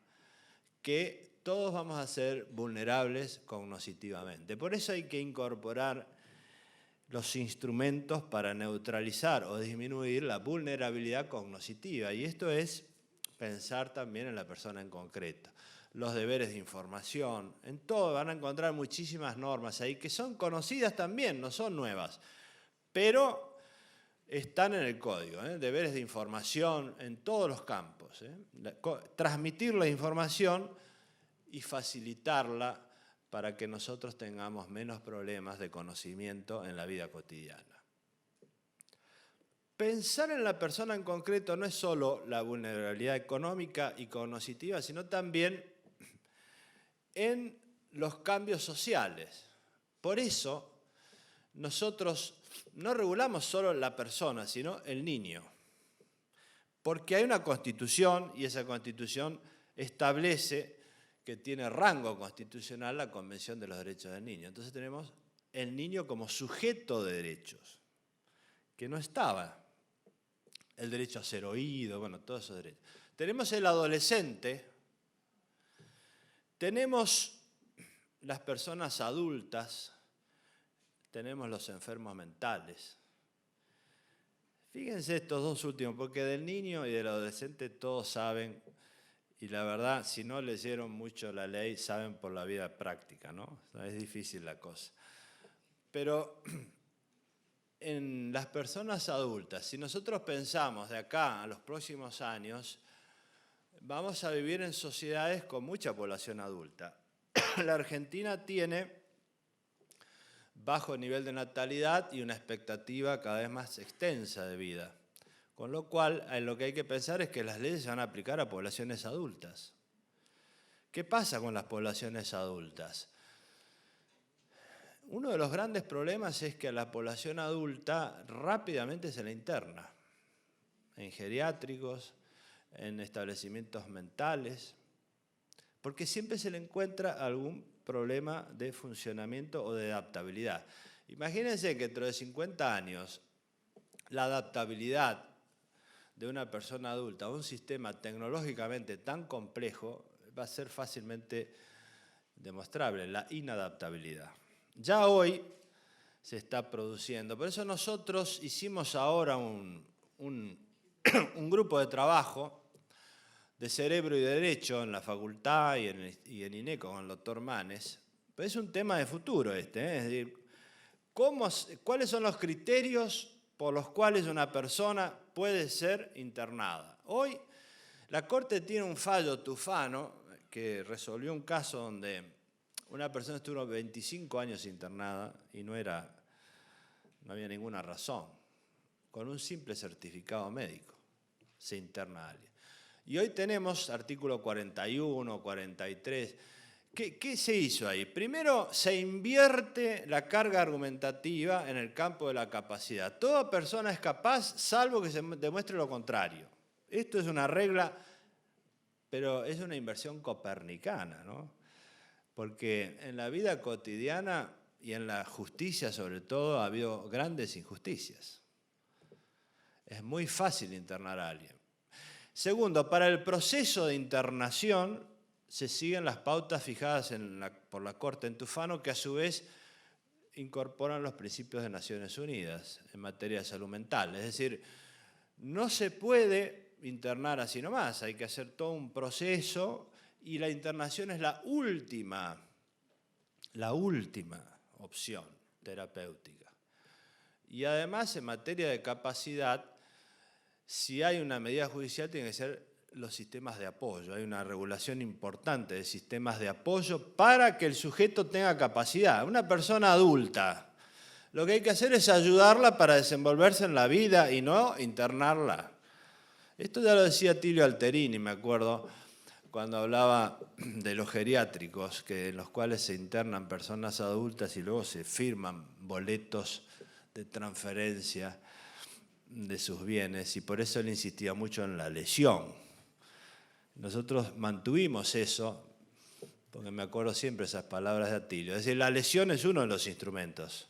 [SPEAKER 1] que todos vamos a ser vulnerables cognitivamente. Por eso hay que incorporar los instrumentos para neutralizar o disminuir la vulnerabilidad cognitiva. Y esto es pensar también en la persona en concreto. Los deberes de información, en todo van a encontrar muchísimas normas ahí que son conocidas también, no son nuevas, pero están en el código, deberes de información en todos los campos. Transmitir la información y facilitarla para que nosotros tengamos menos problemas de conocimiento en la vida cotidiana. Pensar en la persona en concreto no es solo la vulnerabilidad económica y cognitiva, sino también en los cambios sociales. Por eso, nosotros no regulamos solo la persona, sino el niño. Porque hay una constitución y esa constitución establece que tiene rango constitucional la Convención de los Derechos del Niño. Entonces tenemos el niño como sujeto de derechos, que no estaba. El derecho a ser oído, bueno, todos esos derechos. Tenemos el adolescente, tenemos las personas adultas, tenemos los enfermos mentales. Fíjense estos dos últimos, porque del niño y del adolescente todos saben, y la verdad, si no leyeron mucho la ley, saben por la vida práctica, ¿no? Es difícil la cosa. Pero en las personas adultas, si nosotros pensamos de acá a los próximos años, vamos a vivir en sociedades con mucha población adulta. La Argentina tiene bajo nivel de natalidad y una expectativa cada vez más extensa de vida. Con lo cual, lo que hay que pensar es que las leyes se van a aplicar a poblaciones adultas. ¿Qué pasa con las poblaciones adultas? Uno de los grandes problemas es que a la población adulta rápidamente se la interna, en geriátricos, en establecimientos mentales, porque siempre se le encuentra algún problema de funcionamiento o de adaptabilidad. Imagínense que dentro de 50 años la adaptabilidad de una persona adulta a un sistema tecnológicamente tan complejo va a ser fácilmente demostrable, la inadaptabilidad. Ya hoy se está produciendo, por eso nosotros hicimos ahora un grupo de trabajo de Cerebro y Derecho en la facultad y en INECO con el doctor Manes. Pero es un tema de futuro es decir, ¿cuáles son los criterios por los cuales una persona puede ser internada? Hoy la Corte tiene un fallo tufano que resolvió un caso donde una persona estuvo 25 años internada y no había ninguna razón. Con un simple certificado médico se interna a alguien. Y hoy tenemos artículo 41, 43. ¿Qué se hizo ahí? Primero, se invierte la carga argumentativa en el campo de la capacidad. Toda persona es capaz, salvo que se demuestre lo contrario. Esto es una regla, pero es una inversión copernicana, ¿no? Porque en la vida cotidiana y en la justicia, sobre todo, ha habido grandes injusticias. Es muy fácil internar a alguien. Segundo, para el proceso de internación se siguen las pautas fijadas por la Corte en Tufano, que a su vez incorporan los principios de Naciones Unidas en materia de salud mental. Es decir, no se puede internar así nomás, hay que hacer todo un proceso y la internación es la última opción terapéutica. Y además, en materia de capacidad, si hay una medida judicial, tiene que ser los sistemas de apoyo. Hay una regulación importante de sistemas de apoyo para que el sujeto tenga capacidad. Una persona adulta, lo que hay que hacer es ayudarla para desenvolverse en la vida y no internarla. Esto ya lo decía Tilio Alterini, me acuerdo, cuando hablaba de los geriátricos, en los cuales se internan personas adultas y luego se firman boletos de transferencia de sus bienes, y por eso él insistía mucho en la lesión. Nosotros mantuvimos eso, porque me acuerdo siempre esas palabras de Atilio. Es decir, la lesión es uno de los instrumentos.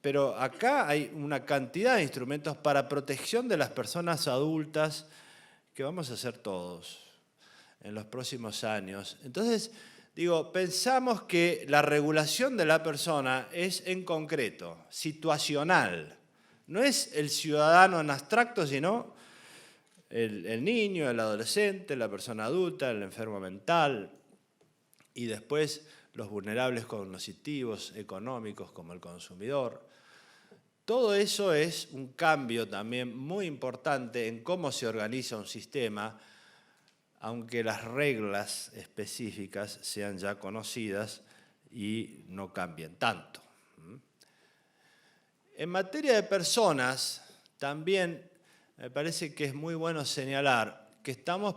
[SPEAKER 1] Pero acá hay una cantidad de instrumentos para protección de las personas adultas que vamos a hacer todos en los próximos años. Entonces, digo, pensamos que la regulación de la persona es en concreto, situacional. No es el ciudadano en abstracto, sino el niño, el adolescente, la persona adulta, el enfermo mental y después los vulnerables cognitivos, económicos, como el consumidor. Todo eso es un cambio también muy importante en cómo se organiza un sistema, aunque las reglas específicas sean ya conocidas y no cambien tanto. En materia de personas, también me parece que es muy bueno señalar que estamos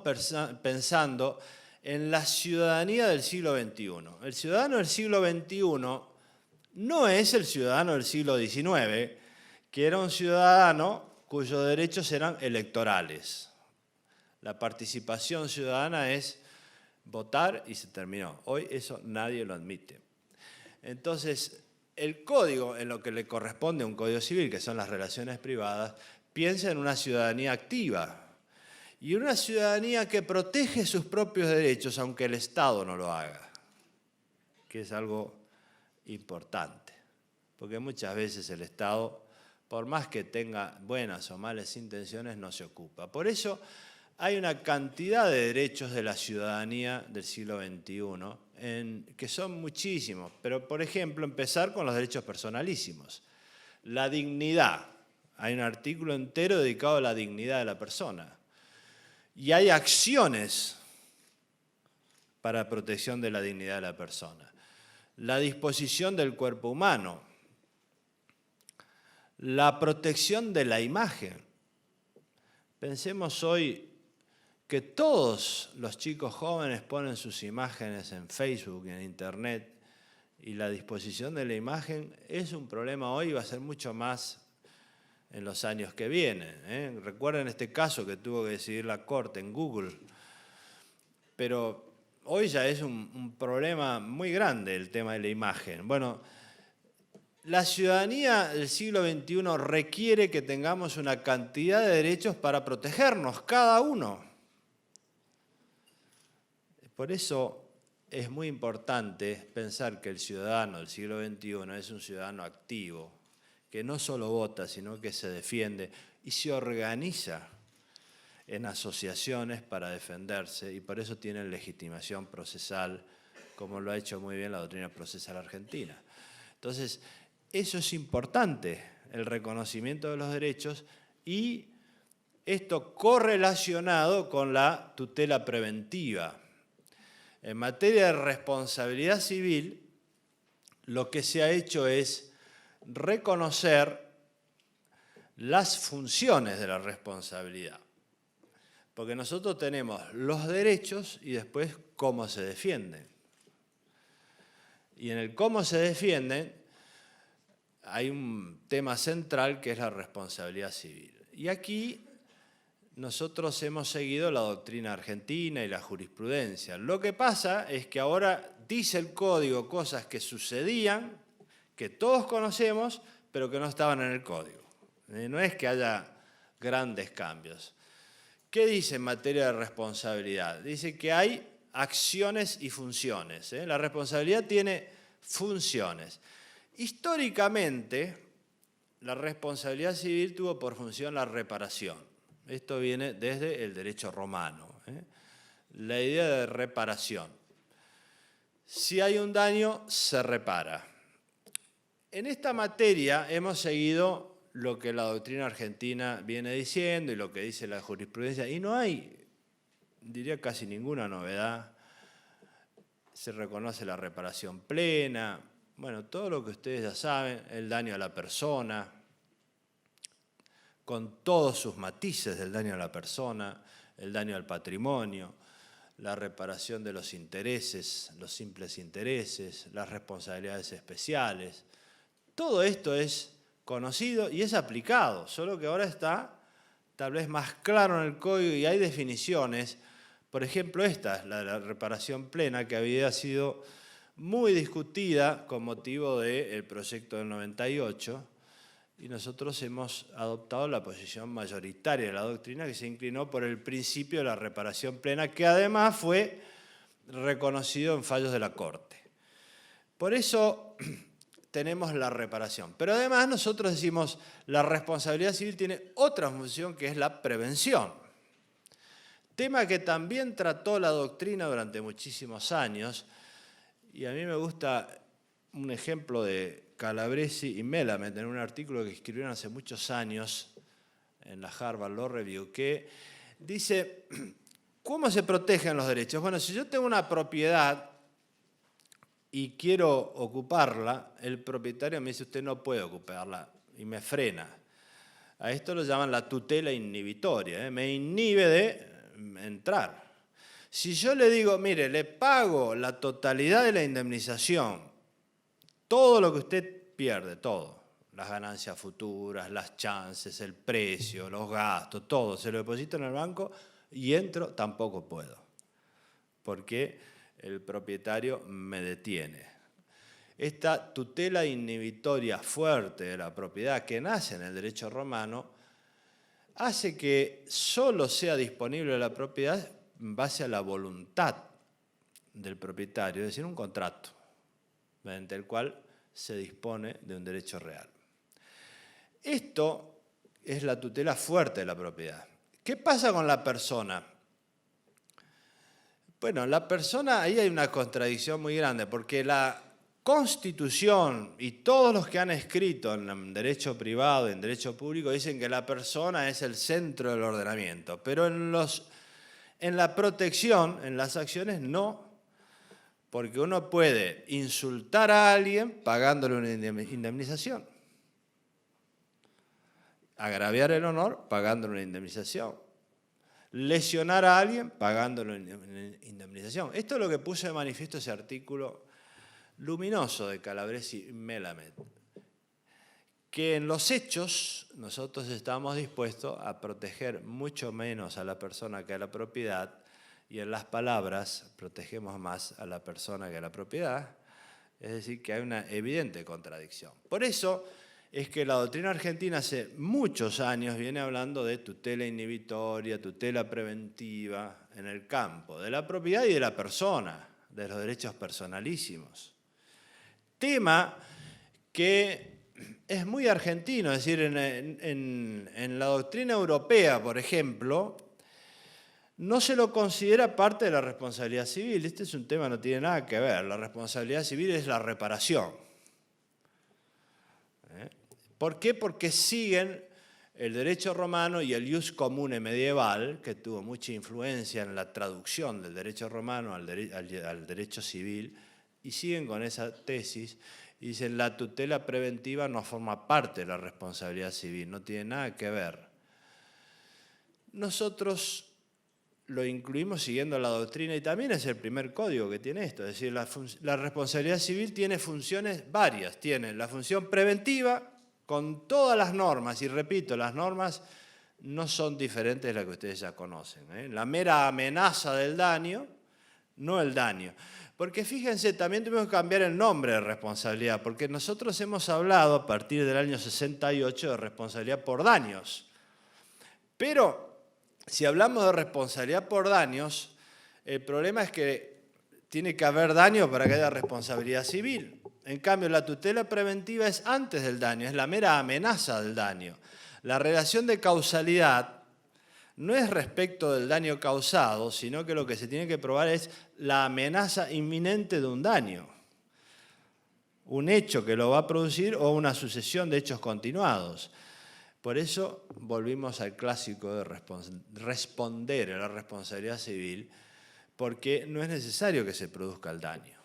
[SPEAKER 1] pensando en la ciudadanía del siglo XXI. El ciudadano del siglo XXI no es el ciudadano del siglo XIX, que era un ciudadano cuyos derechos eran electorales. La participación ciudadana es votar y se terminó. Hoy eso nadie lo admite. Entonces, el código, en lo que le corresponde a un código civil, que son las relaciones privadas, piensa en una ciudadanía activa y una ciudadanía que protege sus propios derechos, aunque el Estado no lo haga, que es algo importante, porque muchas veces el Estado, por más que tenga buenas o malas intenciones, no se ocupa. Por eso hay una cantidad de derechos de la ciudadanía del siglo XXI, que son muchísimos, pero por ejemplo, empezar con los derechos personalísimos. La dignidad. Hay un artículo entero dedicado a la dignidad de la persona. Y hay acciones para protección de la dignidad de la persona. La disposición del cuerpo humano. La protección de la imagen. Pensemos hoy que todos los chicos jóvenes ponen sus imágenes en Facebook, en Internet, y la disposición de la imagen es un problema hoy y va a ser mucho más en los años que vienen. Recuerden este caso que tuvo que decidir la Corte en Google, pero hoy ya es un problema muy grande el tema de la imagen. Bueno, la ciudadanía del siglo XXI requiere que tengamos una cantidad de derechos para protegernos, cada uno. Por eso es muy importante pensar que el ciudadano del siglo XXI es un ciudadano activo, que no solo vota, sino que se defiende y se organiza en asociaciones para defenderse, y por eso tienen legitimación procesal, como lo ha hecho muy bien la doctrina procesal argentina. Entonces, eso es importante, el reconocimiento de los derechos, y esto correlacionado con la tutela preventiva. En materia de responsabilidad civil, lo que se ha hecho es reconocer las funciones de la responsabilidad. Porque nosotros tenemos los derechos y después cómo se defienden. Y en el cómo se defienden hay un tema central que es la responsabilidad civil. Y aquí nosotros hemos seguido la doctrina argentina y la jurisprudencia. Lo que pasa es que ahora dice el código cosas que sucedían, que todos conocemos, pero que no estaban en el código. No es que haya grandes cambios. ¿Qué dice en materia de responsabilidad? Dice que hay acciones y funciones. La responsabilidad tiene funciones. Históricamente, la responsabilidad civil tuvo por función la reparación. Esto viene desde el derecho romano. La idea de reparación. Si hay un daño, se repara. En esta materia hemos seguido lo que la doctrina argentina viene diciendo y lo que dice la jurisprudencia, y no hay, diría casi ninguna novedad. Se reconoce la reparación plena, bueno, todo lo que ustedes ya saben, el daño a la persona, con todos sus matices del daño a la persona, el daño al patrimonio, la reparación de los intereses, los simples intereses, las responsabilidades especiales. Todo esto es conocido y es aplicado, solo que ahora está tal vez más claro en el código y hay definiciones. Por ejemplo, esta, la reparación plena, que había sido muy discutida con motivo del proyecto del 98, y nosotros hemos adoptado la posición mayoritaria de la doctrina que se inclinó por el principio de la reparación plena, que además fue reconocido en fallos de la Corte. Por eso tenemos la reparación. Pero además nosotros decimos la responsabilidad civil tiene otra función que es la prevención. Tema que también trató la doctrina durante muchísimos años, y a mí me gusta un ejemplo de Calabresi y Melamed en un artículo que escribieron hace muchos años en la Harvard Law Review, que dice, ¿cómo se protegen los derechos? Bueno, si yo tengo una propiedad y quiero ocuparla, el propietario me dice, usted no puede ocuparla, y me frena. A esto lo llaman la tutela inhibitoria, me inhibe de entrar. Si yo le digo, mire, le pago la totalidad de la indemnización, todo lo que usted pierde, todo, las ganancias futuras, las chances, el precio, los gastos, todo, se lo deposito en el banco y entro, tampoco puedo, porque el propietario me detiene. Esta tutela inhibitoria fuerte de la propiedad que nace en el derecho romano hace que solo sea disponible la propiedad en base a la voluntad del propietario, es decir, un contrato, mediante el cual se dispone de un derecho real. Esto es la tutela fuerte de la propiedad. ¿Qué pasa con la persona? Bueno, la persona, ahí hay una contradicción muy grande, porque la Constitución y todos los que han escrito en derecho privado y en derecho público dicen que la persona es el centro del ordenamiento, pero en la protección, en las acciones, no, porque uno puede insultar a alguien pagándole una indemnización, agraviar el honor pagándole una indemnización, lesionar a alguien pagándole una indemnización. Esto es lo que puso de manifiesto ese artículo luminoso de Calabresi y Melamed, que en los hechos nosotros estamos dispuestos a proteger mucho menos a la persona que a la propiedad, y en las palabras protegemos más a la persona que a la propiedad, es decir, que hay una evidente contradicción. Por eso es que la doctrina argentina hace muchos años viene hablando de tutela inhibitoria, tutela preventiva en el campo de la propiedad y de la persona, de los derechos personalísimos. Tema que es muy argentino, es decir, en la doctrina europea, por ejemplo, no se lo considera parte de la responsabilidad civil. Este es un tema que no tiene nada que ver. La responsabilidad civil es la reparación. ¿Por qué? Porque siguen el derecho romano y el ius comune medieval, que tuvo mucha influencia en la traducción del derecho romano al derecho civil, y siguen con esa tesis, y dicen la tutela preventiva no forma parte de la responsabilidad civil, no tiene nada que ver. Nosotros lo incluimos siguiendo la doctrina y también es el primer código que tiene esto, es decir, la responsabilidad civil tiene funciones varias, tiene la función preventiva con todas las normas, y repito, las normas no son diferentes de las que ustedes ya conocen. La mera amenaza del daño no el daño. Porque fíjense, también tuvimos que cambiar el nombre de responsabilidad, porque nosotros hemos hablado a partir del año 68 de responsabilidad por daños. Pero si hablamos de responsabilidad por daños, el problema es que tiene que haber daño para que haya responsabilidad civil. En cambio, la tutela preventiva es antes del daño, es la mera amenaza del daño. La relación de causalidad no es respecto del daño causado, sino que lo que se tiene que probar es la amenaza inminente de un daño. Un hecho que lo va a producir o una sucesión de hechos continuados. Por eso volvimos al clásico de responder a la responsabilidad civil, porque no es necesario que se produzca el daño.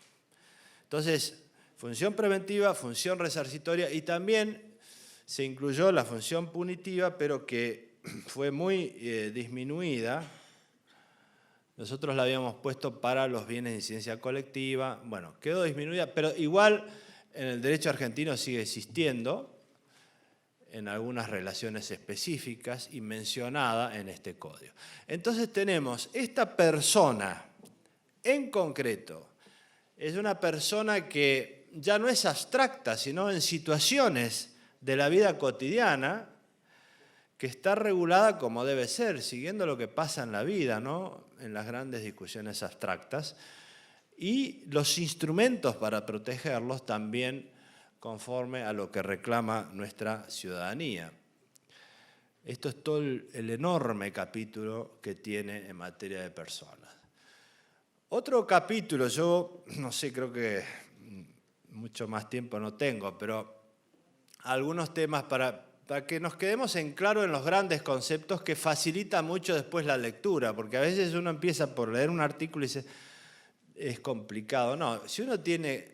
[SPEAKER 1] Entonces, función preventiva, función resarcitoria y también se incluyó la función punitiva, pero que fue muy disminuida. Nosotros la habíamos puesto para los bienes de incidencia colectiva. Bueno, quedó disminuida, pero igual en el derecho argentino sigue existiendo en algunas relaciones específicas y mencionada en este código. Entonces tenemos esta persona en concreto. Es una persona que ya no es abstracta, sino en situaciones de la vida cotidiana, que está regulada como debe ser, siguiendo lo que pasa en la vida, ¿no? En las grandes discusiones abstractas, y los instrumentos para protegerlos también conforme a lo que reclama nuestra ciudadanía. Esto es todo el enorme capítulo que tiene en materia de personas. Otro capítulo, yo no sé, creo que mucho más tiempo no tengo, pero algunos temas para que nos quedemos en claro en los grandes conceptos que facilita mucho después la lectura, porque a veces uno empieza por leer un artículo y dice, es complicado. No, si uno tiene,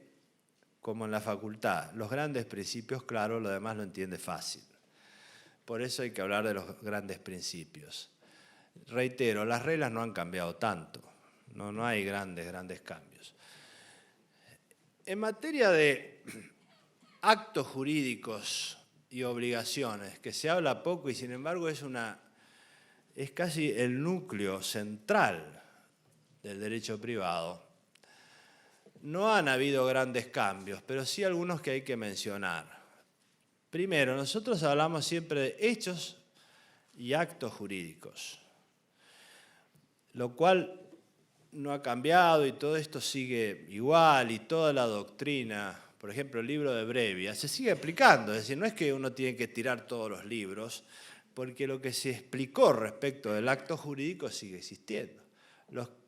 [SPEAKER 1] como en la facultad, los grandes principios, claro, lo demás lo entiende fácil. Por eso hay que hablar de los grandes principios. Reitero, las reglas no han cambiado tanto, no hay grandes cambios. En materia de actos jurídicos y obligaciones, que se habla poco y sin embargo es casi el núcleo central del derecho privado. No han habido grandes cambios, pero sí algunos que hay que mencionar. Primero, nosotros hablamos siempre de hechos y actos jurídicos, lo cual no ha cambiado y todo esto sigue igual y toda la doctrina. Por ejemplo, el libro de Brevia se sigue aplicando, es decir, no es que uno tiene que tirar todos los libros, porque lo que se explicó respecto del acto jurídico sigue existiendo.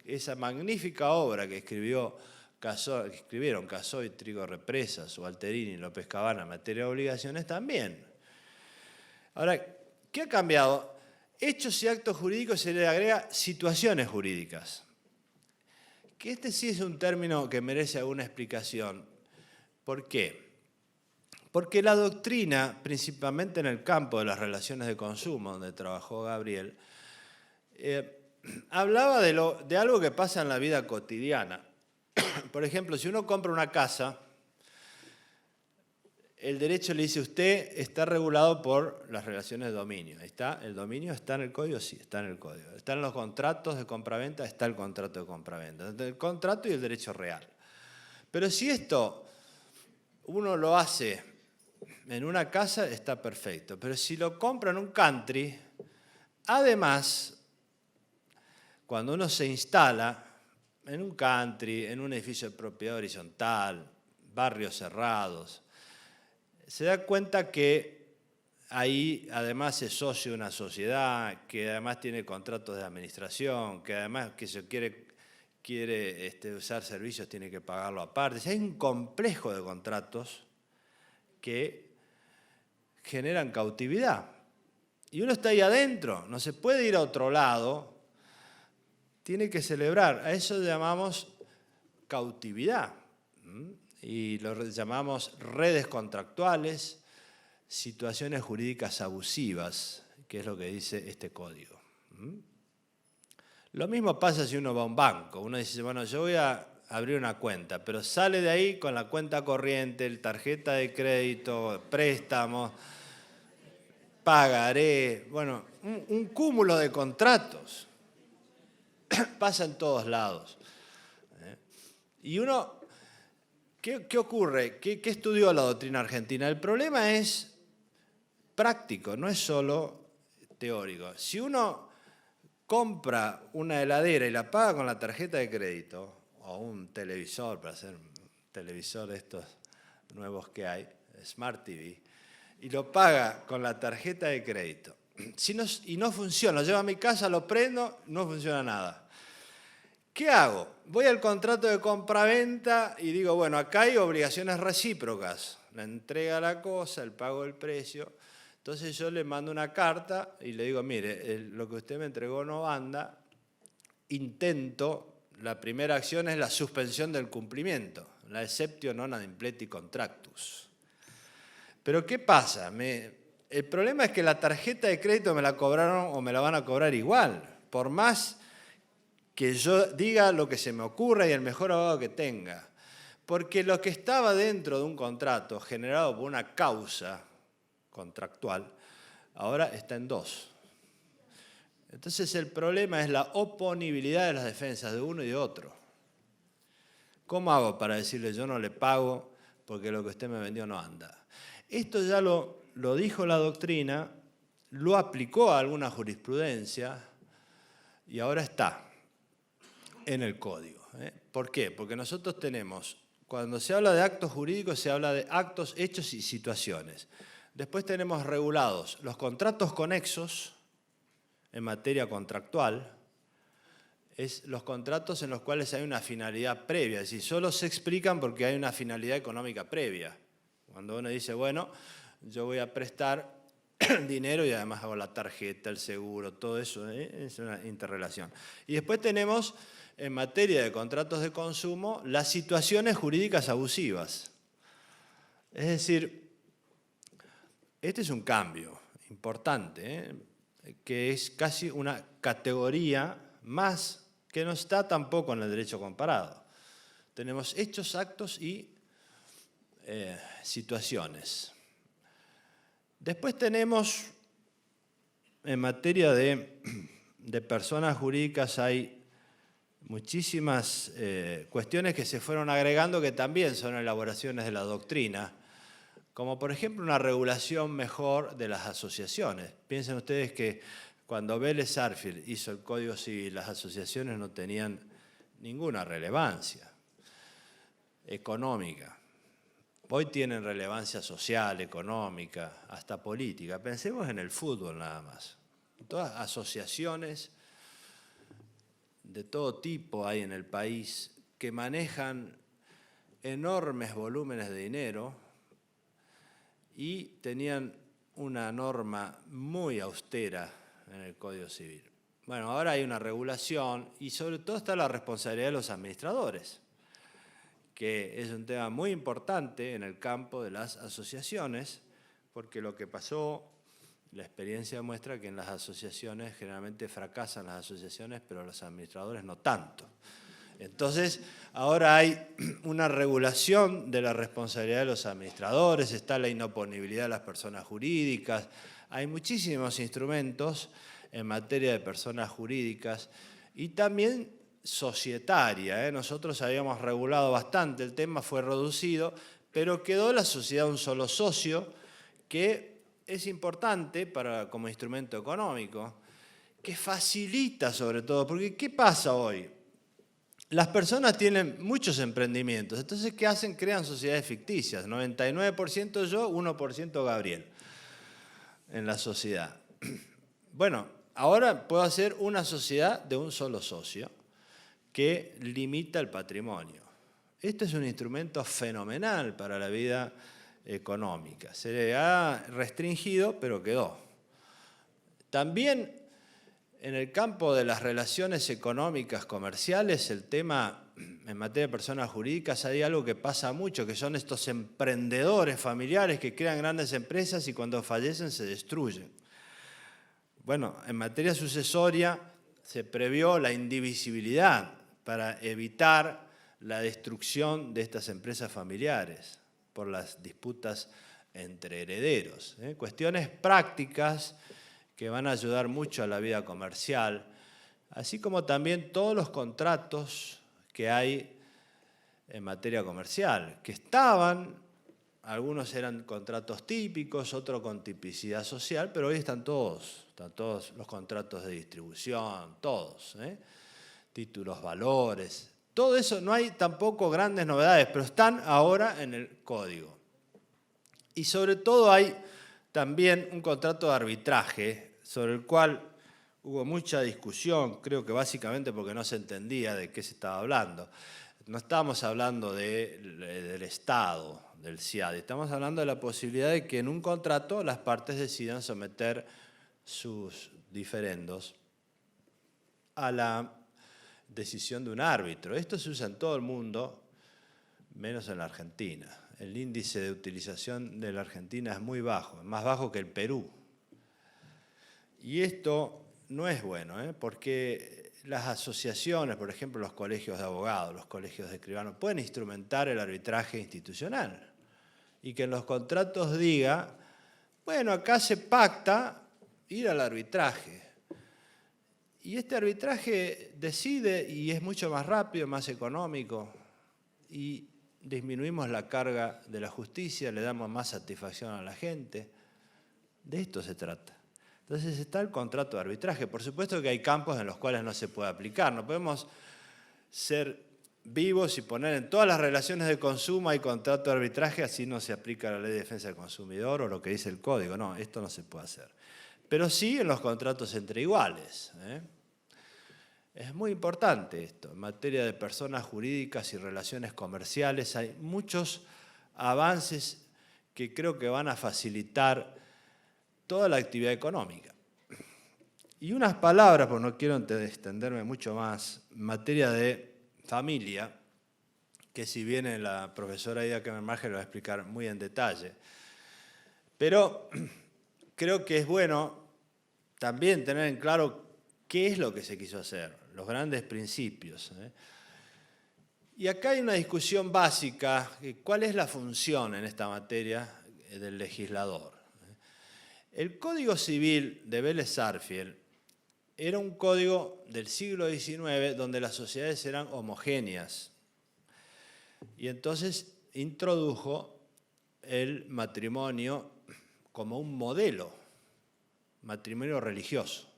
[SPEAKER 1] Esa magnífica obra que escribieron Casoy, Trigo Represas, Walterini y López Cabana en materia de obligaciones también. Ahora, ¿qué ha cambiado? Hechos y actos jurídicos se le agrega situaciones jurídicas. Que este sí es un término que merece alguna explicación. ¿Por qué? Porque la doctrina, principalmente en el campo de las relaciones de consumo, donde trabajó Gabriel, hablaba de algo que pasa en la vida cotidiana. Por ejemplo, si uno compra una casa, el derecho le dice, usted está regulado por las relaciones de dominio. ¿Está? ¿El dominio está en el código? Sí, está en el código. ¿Están los contratos de compraventa? Está el contrato de compraventa. Entonces, el contrato y el derecho real. Pero si esto uno lo hace en una casa, está perfecto. Pero si lo compra en un country, además, cuando uno se instala en un country, en un edificio de propiedad horizontal, barrios cerrados, se da cuenta que ahí además es socio de una sociedad, que además tiene contratos de administración, que además que se quiere usar servicios tiene que pagarlo aparte. Hay un complejo de contratos que generan cautividad. Y uno está ahí adentro, no se puede ir a otro lado, tiene que celebrar. A eso llamamos cautividad. Y lo llamamos redes contractuales, situaciones jurídicas abusivas, que es lo que dice este código. Lo mismo pasa si uno va a un banco. Uno dice, bueno, yo voy a abrir una cuenta, pero sale de ahí con la cuenta corriente, tarjeta de crédito, préstamos, pagaré, bueno, un cúmulo de contratos. Pasa en todos lados. Y uno, ¿qué ocurre? ¿Qué estudió la doctrina argentina? El problema es práctico, no es solo teórico. Si uno compra una heladera y la paga con la tarjeta de crédito, o un televisor, para hacer un televisor de estos nuevos que hay, Smart TV, y lo paga con la tarjeta de crédito, y no funciona, lo llevo a mi casa, lo prendo, no funciona nada. ¿Qué hago? Voy al contrato de compraventa y digo, bueno, acá hay obligaciones recíprocas, la entrega de la cosa, el pago del precio. Entonces yo le mando una carta y le digo, mire, lo que usted me entregó no anda, intento, la primera acción es la suspensión del cumplimiento, la exceptio non ad impleti contractus. Pero ¿qué pasa? El problema es que la tarjeta de crédito me la cobraron o me la van a cobrar igual, por más que yo diga lo que se me ocurra y el mejor abogado que tenga. Porque lo que estaba dentro de un contrato generado por una causa contractual, ahora está en dos. Entonces el problema es la oponibilidad de las defensas de uno y de otro. ¿Cómo hago para decirle yo no le pago porque lo que usted me vendió no anda? Esto ya lo dijo la doctrina, lo aplicó a alguna jurisprudencia y ahora está en el código. ¿Por qué? Porque nosotros tenemos, cuando se habla de actos jurídicos, se habla de actos, hechos y situaciones. Después tenemos regulados los contratos conexos en materia contractual, es los contratos en los cuales hay una finalidad previa, es decir, solo se explican porque hay una finalidad económica previa. Cuando uno dice, bueno, yo voy a prestar dinero y además hago la tarjeta, el seguro, todo eso, es una interrelación. Y después tenemos, en materia de contratos de consumo, las situaciones jurídicas abusivas. Es decir, este es un cambio importante, que es casi una categoría más que no está tampoco en el derecho comparado. Tenemos hechos, actos y situaciones. Después tenemos, en materia de personas jurídicas, hay muchísimas cuestiones que se fueron agregando que también son elaboraciones de la doctrina, como por ejemplo una regulación mejor de las asociaciones. Piensen ustedes que cuando Vélez Sarsfield hizo el Código Civil, las asociaciones no tenían ninguna relevancia económica. Hoy tienen relevancia social, económica, hasta política. Pensemos en el fútbol nada más. Todas asociaciones de todo tipo hay en el país que manejan enormes volúmenes de dinero y tenían una norma muy austera en el Código Civil. Bueno, ahora hay una regulación y sobre todo está la responsabilidad de los administradores, que es un tema muy importante en el campo de las asociaciones, porque lo que pasó, la experiencia muestra que en las asociaciones generalmente fracasan las asociaciones, pero los administradores no tanto. Entonces, ahora hay una regulación de la responsabilidad de los administradores, está la inoponibilidad de las personas jurídicas, hay muchísimos instrumentos en materia de personas jurídicas y también societaria. Nosotros habíamos regulado bastante, el tema fue reducido, pero quedó la sociedad un solo socio, que es importante como instrumento económico, que facilita sobre todo, porque ¿qué pasa hoy? Las personas tienen muchos emprendimientos, entonces ¿qué hacen? Crean sociedades ficticias, 99% yo, 1% Gabriel en la sociedad. Bueno, ahora puedo hacer una sociedad de un solo socio que limita el patrimonio. Este es un instrumento fenomenal para la vida económica. Se le ha restringido, pero quedó. También en el campo de las relaciones económicas comerciales, el tema en materia de personas jurídicas, hay algo que pasa mucho, que son estos emprendedores familiares que crean grandes empresas y cuando fallecen se destruyen. Bueno, en materia sucesoria se previó la indivisibilidad para evitar la destrucción de estas empresas familiares por las disputas entre herederos. Cuestiones prácticas que van a ayudar mucho a la vida comercial, así como también todos los contratos que hay en materia comercial, que estaban, algunos eran contratos típicos, otros con tipicidad social, pero hoy están todos los contratos de distribución, todos, títulos, valores, todo eso. No hay tampoco grandes novedades, pero están ahora en el código. Y sobre todo hay también un contrato de arbitraje sobre el cual hubo mucha discusión, creo que básicamente porque no se entendía de qué se estaba hablando. No estábamos hablando del Estado, del CIADI, estamos hablando de la posibilidad de que en un contrato las partes decidan someter sus diferendos a la decisión de un árbitro. Esto se usa en todo el mundo, menos en la Argentina. El índice de utilización de la Argentina es muy bajo, es más bajo que el Perú. Y esto no es bueno, porque las asociaciones, por ejemplo, los colegios de abogados, los colegios de escribanos, pueden instrumentar el arbitraje institucional y que en los contratos diga, bueno, acá se pacta ir al arbitraje. Y este arbitraje decide y es mucho más rápido, más económico y disminuimos la carga de la justicia, le damos más satisfacción a la gente. De esto se trata. Entonces está el contrato de arbitraje. Por supuesto que hay campos en los cuales no se puede aplicar. No podemos ser vivos y poner en todas las relaciones de consumo hay contrato de arbitraje, así no se aplica la Ley de Defensa del Consumidor o lo que dice el Código. No, esto no se puede hacer. Pero sí en los contratos entre iguales. Es muy importante esto. En materia de personas jurídicas y relaciones comerciales hay muchos avances que creo que van a facilitar toda la actividad económica. Y unas palabras, porque no quiero extenderme mucho más, en materia de familia, que si viene la profesora Ida Kemermacher lo va a explicar muy en detalle. Pero creo que es bueno también tener en claro qué es lo que se quiso hacer, los grandes principios. Y acá hay una discusión básica, ¿cuál es la función en esta materia del legislador? El Código Civil de Vélez Sarsfield era un código del siglo XIX donde las sociedades eran homogéneas. Y entonces introdujo el matrimonio como un modelo, matrimonio religioso.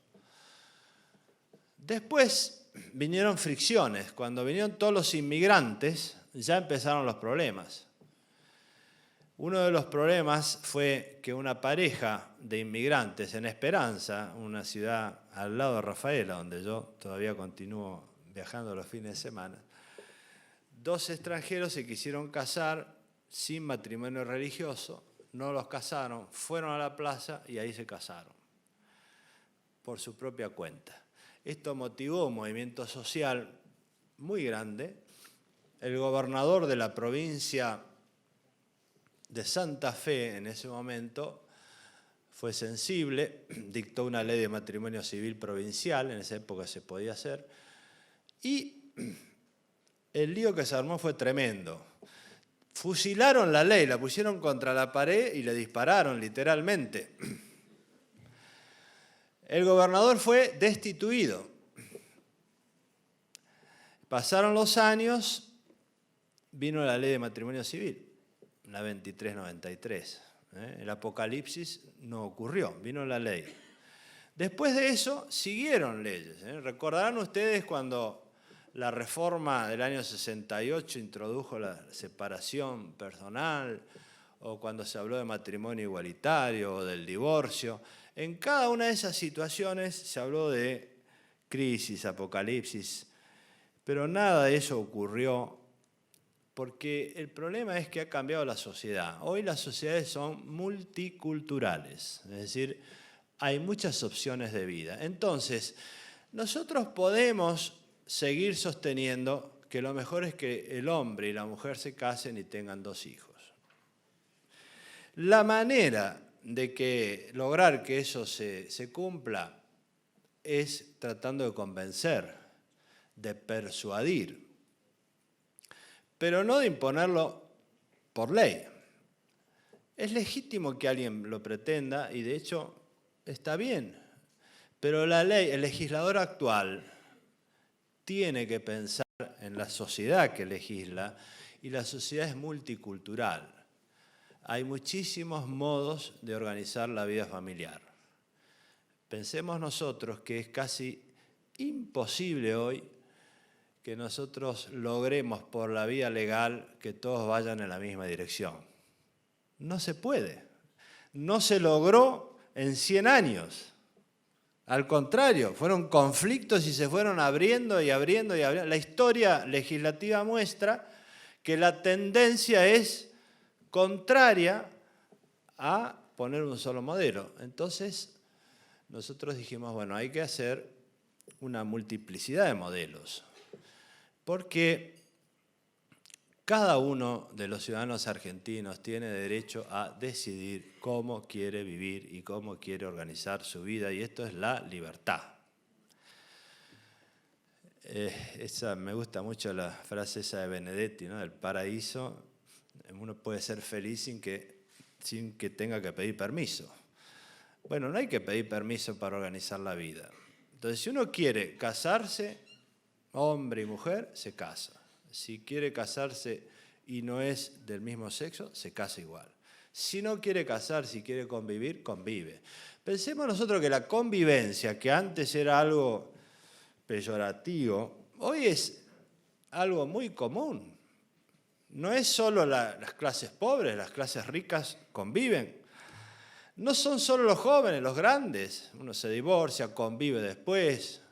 [SPEAKER 1] Después vinieron fricciones. Cuando vinieron todos los inmigrantes, ya empezaron los problemas. Uno de los problemas fue que una pareja de inmigrantes en Esperanza, una ciudad al lado de Rafaela, donde yo todavía continúo viajando los fines de semana, dos extranjeros se quisieron casar sin matrimonio religioso, no los casaron, fueron a la plaza y ahí se casaron, por su propia cuenta. Esto motivó un movimiento social muy grande. El gobernador de la provincia de Santa Fe en ese momento fue sensible, dictó una ley de matrimonio civil provincial, en esa época se podía hacer, y el lío que se armó fue tremendo. Fusilaron la ley, la pusieron contra la pared y le dispararon literalmente. El gobernador fue destituido. Pasaron los años, vino la ley de matrimonio civil, la 2393. El apocalipsis no ocurrió, vino la ley. Después de eso siguieron leyes. Recordarán ustedes cuando la reforma del año 68 introdujo la separación personal, o cuando se habló de matrimonio igualitario o del divorcio. En cada una de esas situaciones se habló de crisis, apocalipsis, pero nada de eso ocurrió porque el problema es que ha cambiado la sociedad. Hoy las sociedades son multiculturales, es decir, hay muchas opciones de vida. Entonces, nosotros podemos seguir sosteniendo que lo mejor es que el hombre y la mujer se casen y tengan 2 hijos. La manera de lograr que eso se cumpla es tratando de convencer, de persuadir, pero no de imponerlo por ley. Es legítimo que alguien lo pretenda y de hecho está bien, pero la ley, el legislador actual tiene que pensar en la sociedad que legisla, y la sociedad es multicultural. Hay muchísimos modos de organizar la vida familiar. Pensemos nosotros que es casi imposible hoy que nosotros logremos por la vía legal que todos vayan en la misma dirección. No se puede. No se logró en 100 años. Al contrario, fueron conflictos y se fueron abriendo y abriendo y abriendo. La historia legislativa muestra que la tendencia es contraria a poner un solo modelo. Entonces, nosotros dijimos, bueno, hay que hacer una multiplicidad de modelos, porque cada uno de los ciudadanos argentinos tiene derecho a decidir cómo quiere vivir y cómo quiere organizar su vida, y esto es la libertad. Me gusta mucho la frase esa de Benedetti, ¿no? Del paraíso. Uno puede ser feliz sin que tenga que pedir permiso. Bueno, no hay que pedir permiso para organizar la vida. Entonces, si uno quiere casarse, hombre y mujer, se casa. Si quiere casarse y no es del mismo sexo, se casa igual. Si no quiere casarse, si quiere convivir, convive. Pensemos nosotros que la convivencia, que antes era algo peyorativo, hoy es algo muy común. No es solo las clases pobres, las clases ricas conviven. No son solo los jóvenes, los grandes. Uno se divorcia, convive después.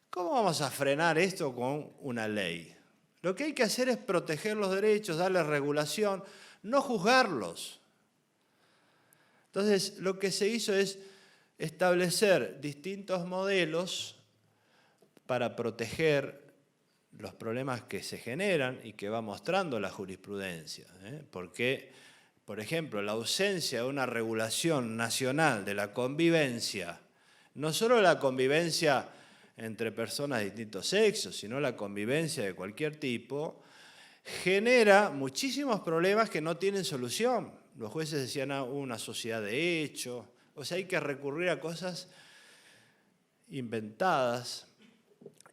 [SPEAKER 1] ¿Cómo vamos a frenar esto con una ley? Lo que hay que hacer es proteger los derechos, darles regulación, no juzgarlos. Entonces, lo que se hizo es establecer distintos modelos para proteger los problemas que se generan y que va mostrando la jurisprudencia. Porque, por ejemplo, la ausencia de una regulación nacional de la convivencia, no solo la convivencia entre personas de distintos sexos, sino la convivencia de cualquier tipo, genera muchísimos problemas que no tienen solución. Los jueces decían, una sociedad de hecho, o sea, hay que recurrir a cosas inventadas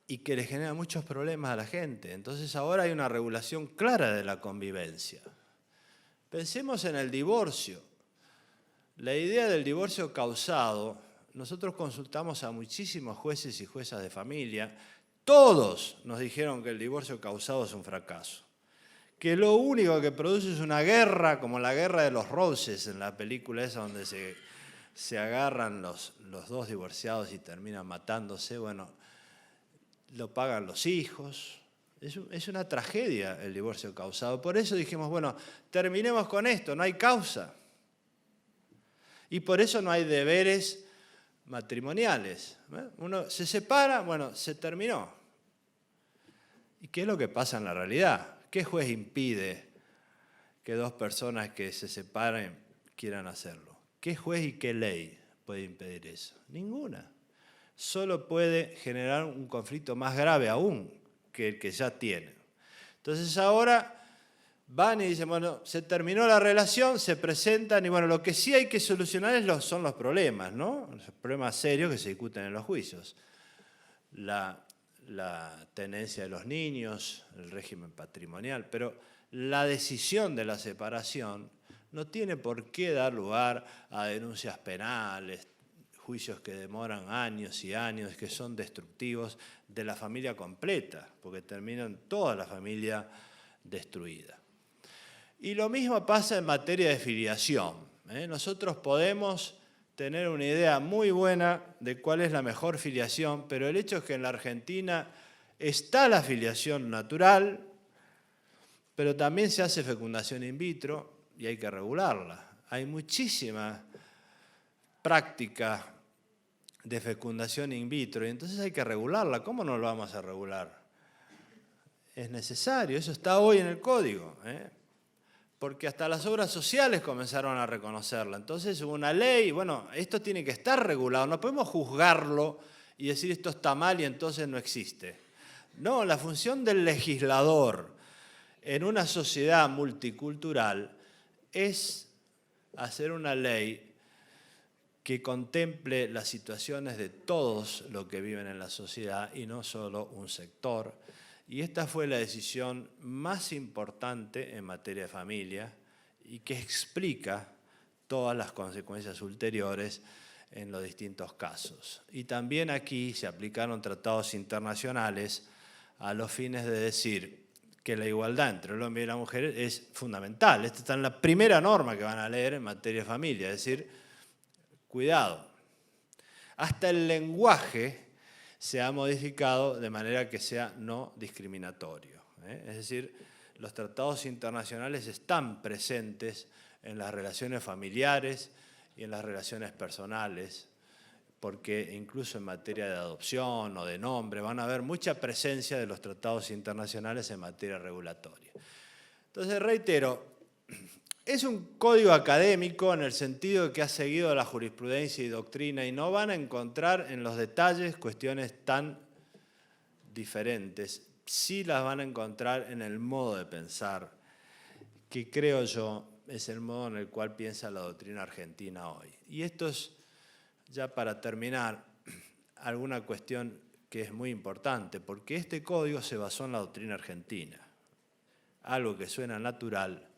[SPEAKER 1] y que le generan muchos problemas a la gente. Entonces ahora hay una regulación clara de la convivencia. Pensemos en el divorcio. La idea del divorcio causado, nosotros consultamos a muchísimos jueces y juezas de familia, todos nos dijeron que el divorcio causado es un fracaso, que lo único que produce es una guerra, como la guerra de los Roses en la película esa donde se agarran los dos divorciados y terminan matándose. Bueno, lo pagan los hijos. Es una tragedia el divorcio causado. Por eso dijimos, bueno, terminemos con esto, no hay causa. Y por eso no hay deberes matrimoniales. Uno se separa, bueno, se terminó. ¿Y qué es lo que pasa en la realidad? ¿Qué juez impide que dos personas que se separen quieran hacerlo? ¿Qué juez y qué ley puede impedir eso? Ninguna. Solo puede generar un conflicto más grave aún que el que ya tienen. Entonces ahora van y dicen, bueno, se terminó la relación, se presentan y bueno, lo que sí hay que solucionar son los problemas, ¿no? Los problemas serios que se discuten en los juicios. La tenencia de los niños, el régimen patrimonial, pero la decisión de la separación no tiene por qué dar lugar a denuncias penales, juicios que demoran años y años, que son destructivos de la familia completa, porque terminan toda la familia destruida. Y lo mismo pasa en materia de filiación. Nosotros podemos tener una idea muy buena de cuál es la mejor filiación, pero el hecho es que en la Argentina está la filiación natural, pero también se hace fecundación in vitro y hay que regularla. Hay muchísima práctica de fecundación in vitro y entonces hay que regularla. ¿Cómo no lo vamos a regular? Es necesario, eso está hoy en el código, porque hasta las obras sociales comenzaron a reconocerla. Entonces hubo una ley, bueno, esto tiene que estar regulado, no podemos juzgarlo y decir esto está mal y entonces no existe. No, la función del legislador en una sociedad multicultural es hacer una ley que contemple las situaciones de todos los que viven en la sociedad y no solo un sector. Y esta fue la decisión más importante en materia de familia y que explica todas las consecuencias ulteriores en los distintos casos. Y también aquí se aplicaron tratados internacionales a los fines de decir que la igualdad entre el hombre y la mujer es fundamental. Esta está en la primera norma que van a leer en materia de familia, es decir, cuidado. Hasta el lenguaje se ha modificado de manera que sea no discriminatorio. Es decir, los tratados internacionales están presentes en las relaciones familiares y en las relaciones personales, porque incluso en materia de adopción o de nombre van a haber mucha presencia de los tratados internacionales en materia regulatoria. Entonces, reitero, es un código académico en el sentido de que ha seguido la jurisprudencia y doctrina y no van a encontrar en los detalles cuestiones tan diferentes. Sí las van a encontrar en el modo de pensar, que creo yo es el modo en el cual piensa la doctrina argentina hoy. Y esto es, ya para terminar, alguna cuestión que es muy importante, porque este código se basó en la doctrina argentina. Algo que suena natural,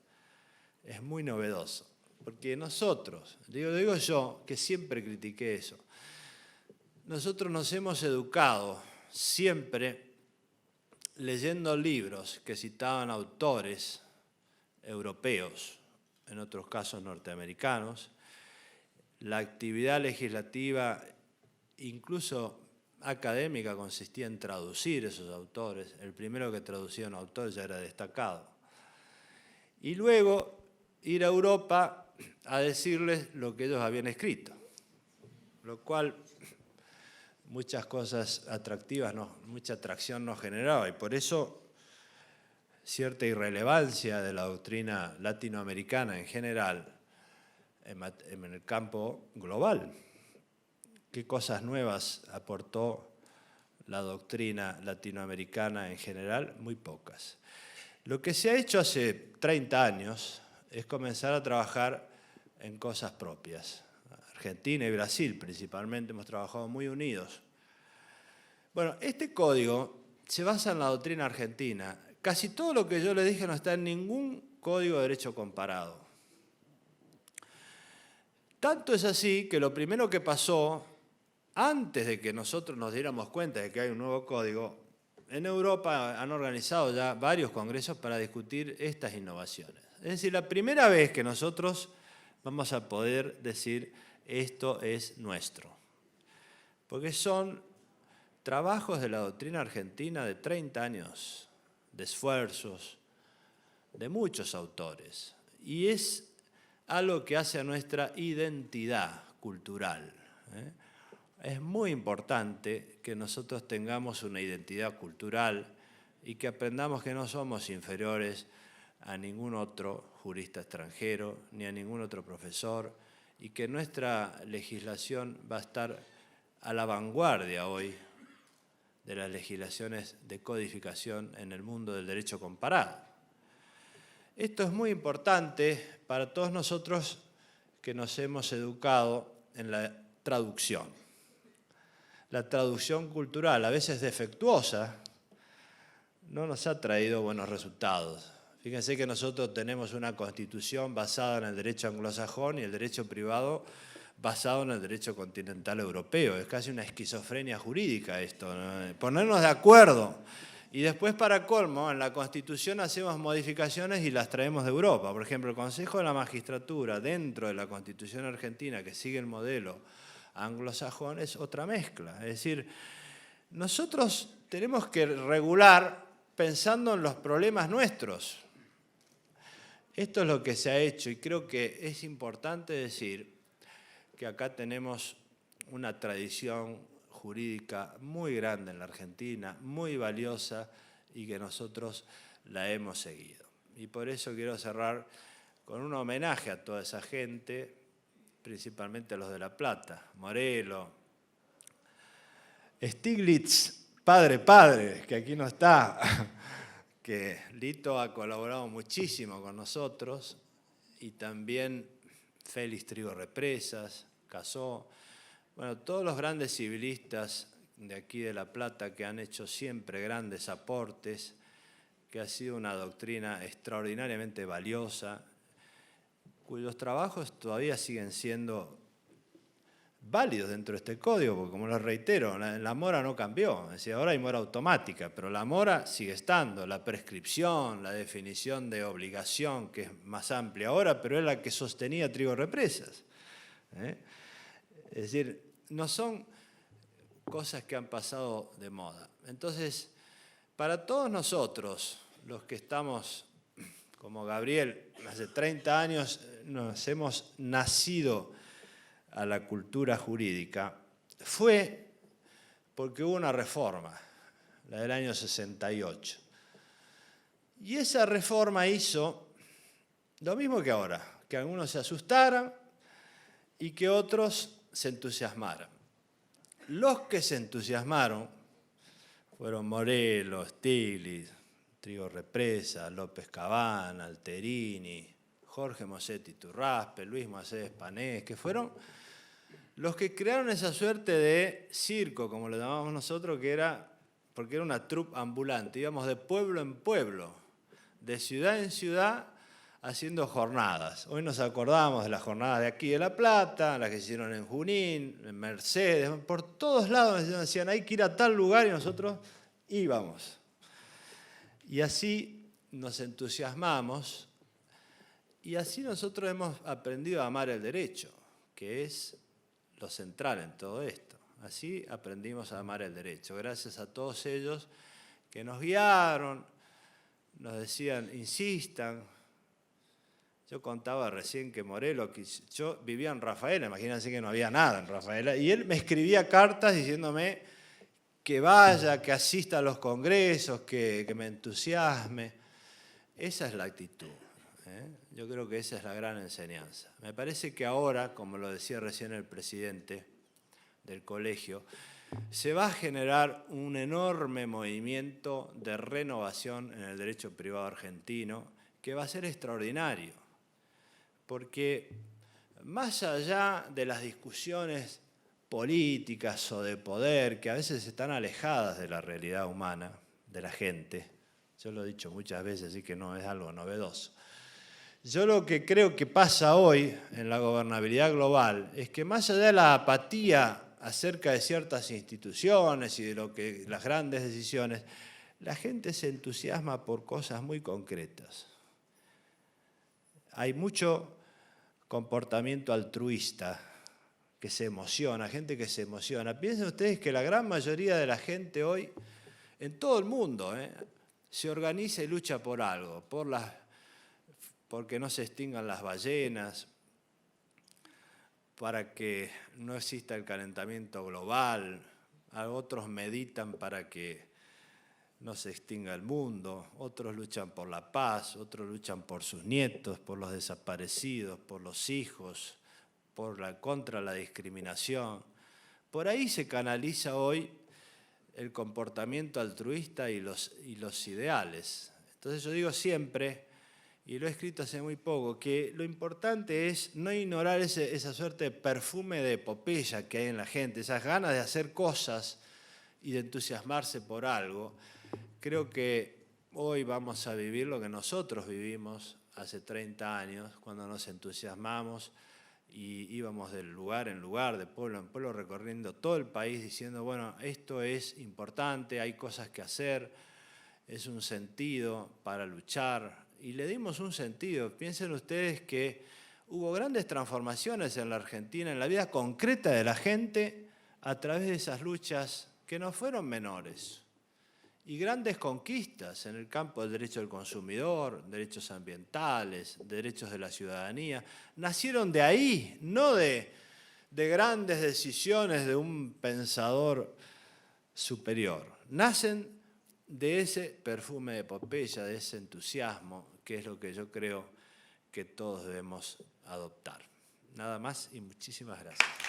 [SPEAKER 1] es muy novedoso, porque nosotros, digo yo, que siempre critiqué eso, nosotros nos hemos educado siempre leyendo libros que citaban autores europeos, en otros casos norteamericanos. La actividad legislativa, incluso académica, consistía en traducir esos autores. El primero que traducía un autor ya era destacado. Y luego ir a Europa a decirles lo que ellos habían escrito, lo cual muchas cosas atractivas, mucha atracción nos generaba, y por eso cierta irrelevancia de la doctrina latinoamericana en general en el campo global. ¿Qué cosas nuevas aportó la doctrina latinoamericana en general? Muy pocas. Lo que se ha hecho hace 30 años es comenzar a trabajar en cosas propias. Argentina y Brasil principalmente hemos trabajado muy unidos. Bueno, este código se basa en la doctrina argentina. Casi todo lo que yo le dije no está en ningún código de derecho comparado. Tanto es así que lo primero que pasó, antes de que nosotros nos diéramos cuenta de que hay un nuevo código, en Europa han organizado ya varios congresos para discutir estas innovaciones. Es decir, la primera vez que nosotros vamos a poder decir esto es nuestro. Porque son trabajos de la doctrina argentina de 30 años, de esfuerzos, de muchos autores. Y es algo que hace a nuestra identidad cultural. Es muy importante que nosotros tengamos una identidad cultural y que aprendamos que no somos inferiores a ningún otro jurista extranjero ni a ningún otro profesor, y que nuestra legislación va a estar a la vanguardia hoy de las legislaciones de codificación en el mundo del derecho comparado. Esto es muy importante para todos nosotros que nos hemos educado en la traducción. La traducción cultural, a veces defectuosa, no nos ha traído buenos resultados. Fíjense que nosotros tenemos una constitución basada en el derecho anglosajón y el derecho privado basado en el derecho continental europeo. Es casi una esquizofrenia jurídica esto, ¿no? Ponernos de acuerdo. Y después, para colmo, en la Constitución hacemos modificaciones y las traemos de Europa. Por ejemplo, el Consejo de la Magistratura, dentro de la Constitución argentina, que sigue el modelo anglosajón, es otra mezcla. Es decir, nosotros tenemos que regular pensando en los problemas nuestros. Esto es lo que se ha hecho, y creo que es importante decir que acá tenemos una tradición jurídica muy grande en la Argentina, muy valiosa, y que nosotros la hemos seguido. Y por eso quiero cerrar con un homenaje a toda esa gente, principalmente a los de La Plata, Morelo, Stiglitz, padre, que aquí no está, que Lito ha colaborado muchísimo con nosotros, y también Félix Trigo Represas, Casó, bueno, todos los grandes civilistas de aquí de La Plata que han hecho siempre grandes aportes, que ha sido una doctrina extraordinariamente valiosa, cuyos trabajos todavía siguen siendo válidos dentro de este código, porque como les reitero, la mora no cambió, es decir, ahora hay mora automática, pero la mora sigue estando, la prescripción, la definición de obligación, que es más amplia ahora, pero es la que sostenía Trigo Represas. Es decir, no son cosas que han pasado de moda. Entonces, para todos nosotros, los que estamos, como Gabriel, hace 30 años nos hemos nacido a la cultura jurídica, fue porque hubo una reforma, la del año 68. Y esa reforma hizo lo mismo que ahora, que algunos se asustaran y que otros se entusiasmaran. Los que se entusiasmaron fueron Morelos, Stiglitz, Trigo Represas, López Cabana, Alterini, Jorge Mosetti Turraspe, Luis Macés Panés, que fueron los que crearon esa suerte de circo, como lo llamamos nosotros, que era, porque era una troupe ambulante, íbamos de pueblo en pueblo, de ciudad en ciudad, haciendo jornadas. Hoy nos acordamos de las jornadas de aquí de La Plata, las que se hicieron en Junín, en Mercedes, por todos lados nos decían hay que ir a tal lugar y nosotros íbamos. Y así nos entusiasmamos y así nosotros hemos aprendido a amar el derecho, que es lo central en todo esto. Así aprendimos a amar el derecho, gracias a todos ellos que nos guiaron, nos decían, insistan. Yo contaba recién que Morelos, yo vivía en Rafaela, imagínense que no había nada en Rafaela, y él me escribía cartas diciéndome que vaya, que asista a los congresos, que me entusiasme. Esa es la actitud. Yo creo que esa es la gran enseñanza. Me parece que ahora, como lo decía recién el presidente del colegio, se va a generar un enorme movimiento de renovación en el derecho privado argentino que va a ser extraordinario, porque más allá de las discusiones políticas o de poder, que a veces están alejadas de la realidad humana, de la gente, yo lo he dicho muchas veces, así que no es algo novedoso. Yo lo que creo que pasa hoy en la gobernabilidad global es que más allá de la apatía acerca de ciertas instituciones y de lo que las grandes decisiones, la gente se entusiasma por cosas muy concretas. Hay mucho comportamiento altruista que se emociona, gente que se emociona. Piensen ustedes que la gran mayoría de la gente hoy, en todo el mundo, se organiza y lucha por algo, porque no se extingan las ballenas, para que no exista el calentamiento global, otros meditan para que no se extinga el mundo, otros luchan por la paz, otros luchan por sus nietos, por los desaparecidos, por los hijos, contra la discriminación. Por ahí se canaliza hoy el comportamiento altruista y los ideales. Entonces yo digo siempre, y lo he escrito hace muy poco, que lo importante es no ignorar esa suerte de perfume de epopeya que hay en la gente, esas ganas de hacer cosas y de entusiasmarse por algo. Creo que hoy vamos a vivir lo que nosotros vivimos hace 30 años, cuando nos entusiasmamos y íbamos de lugar en lugar, de pueblo en pueblo, recorriendo todo el país diciendo, bueno, esto es importante, hay cosas que hacer, es un sentido para luchar. Y le dimos un sentido. Piensen ustedes que hubo grandes transformaciones en la Argentina, en la vida concreta de la gente, a través de esas luchas que no fueron menores. Y grandes conquistas en el campo del derecho del consumidor, derechos ambientales, derechos de la ciudadanía, nacieron de ahí, no de grandes decisiones de un pensador superior. Nacen de ese perfume de epopeya, de ese entusiasmo, que es lo que yo creo que todos debemos adoptar. Nada más y muchísimas gracias.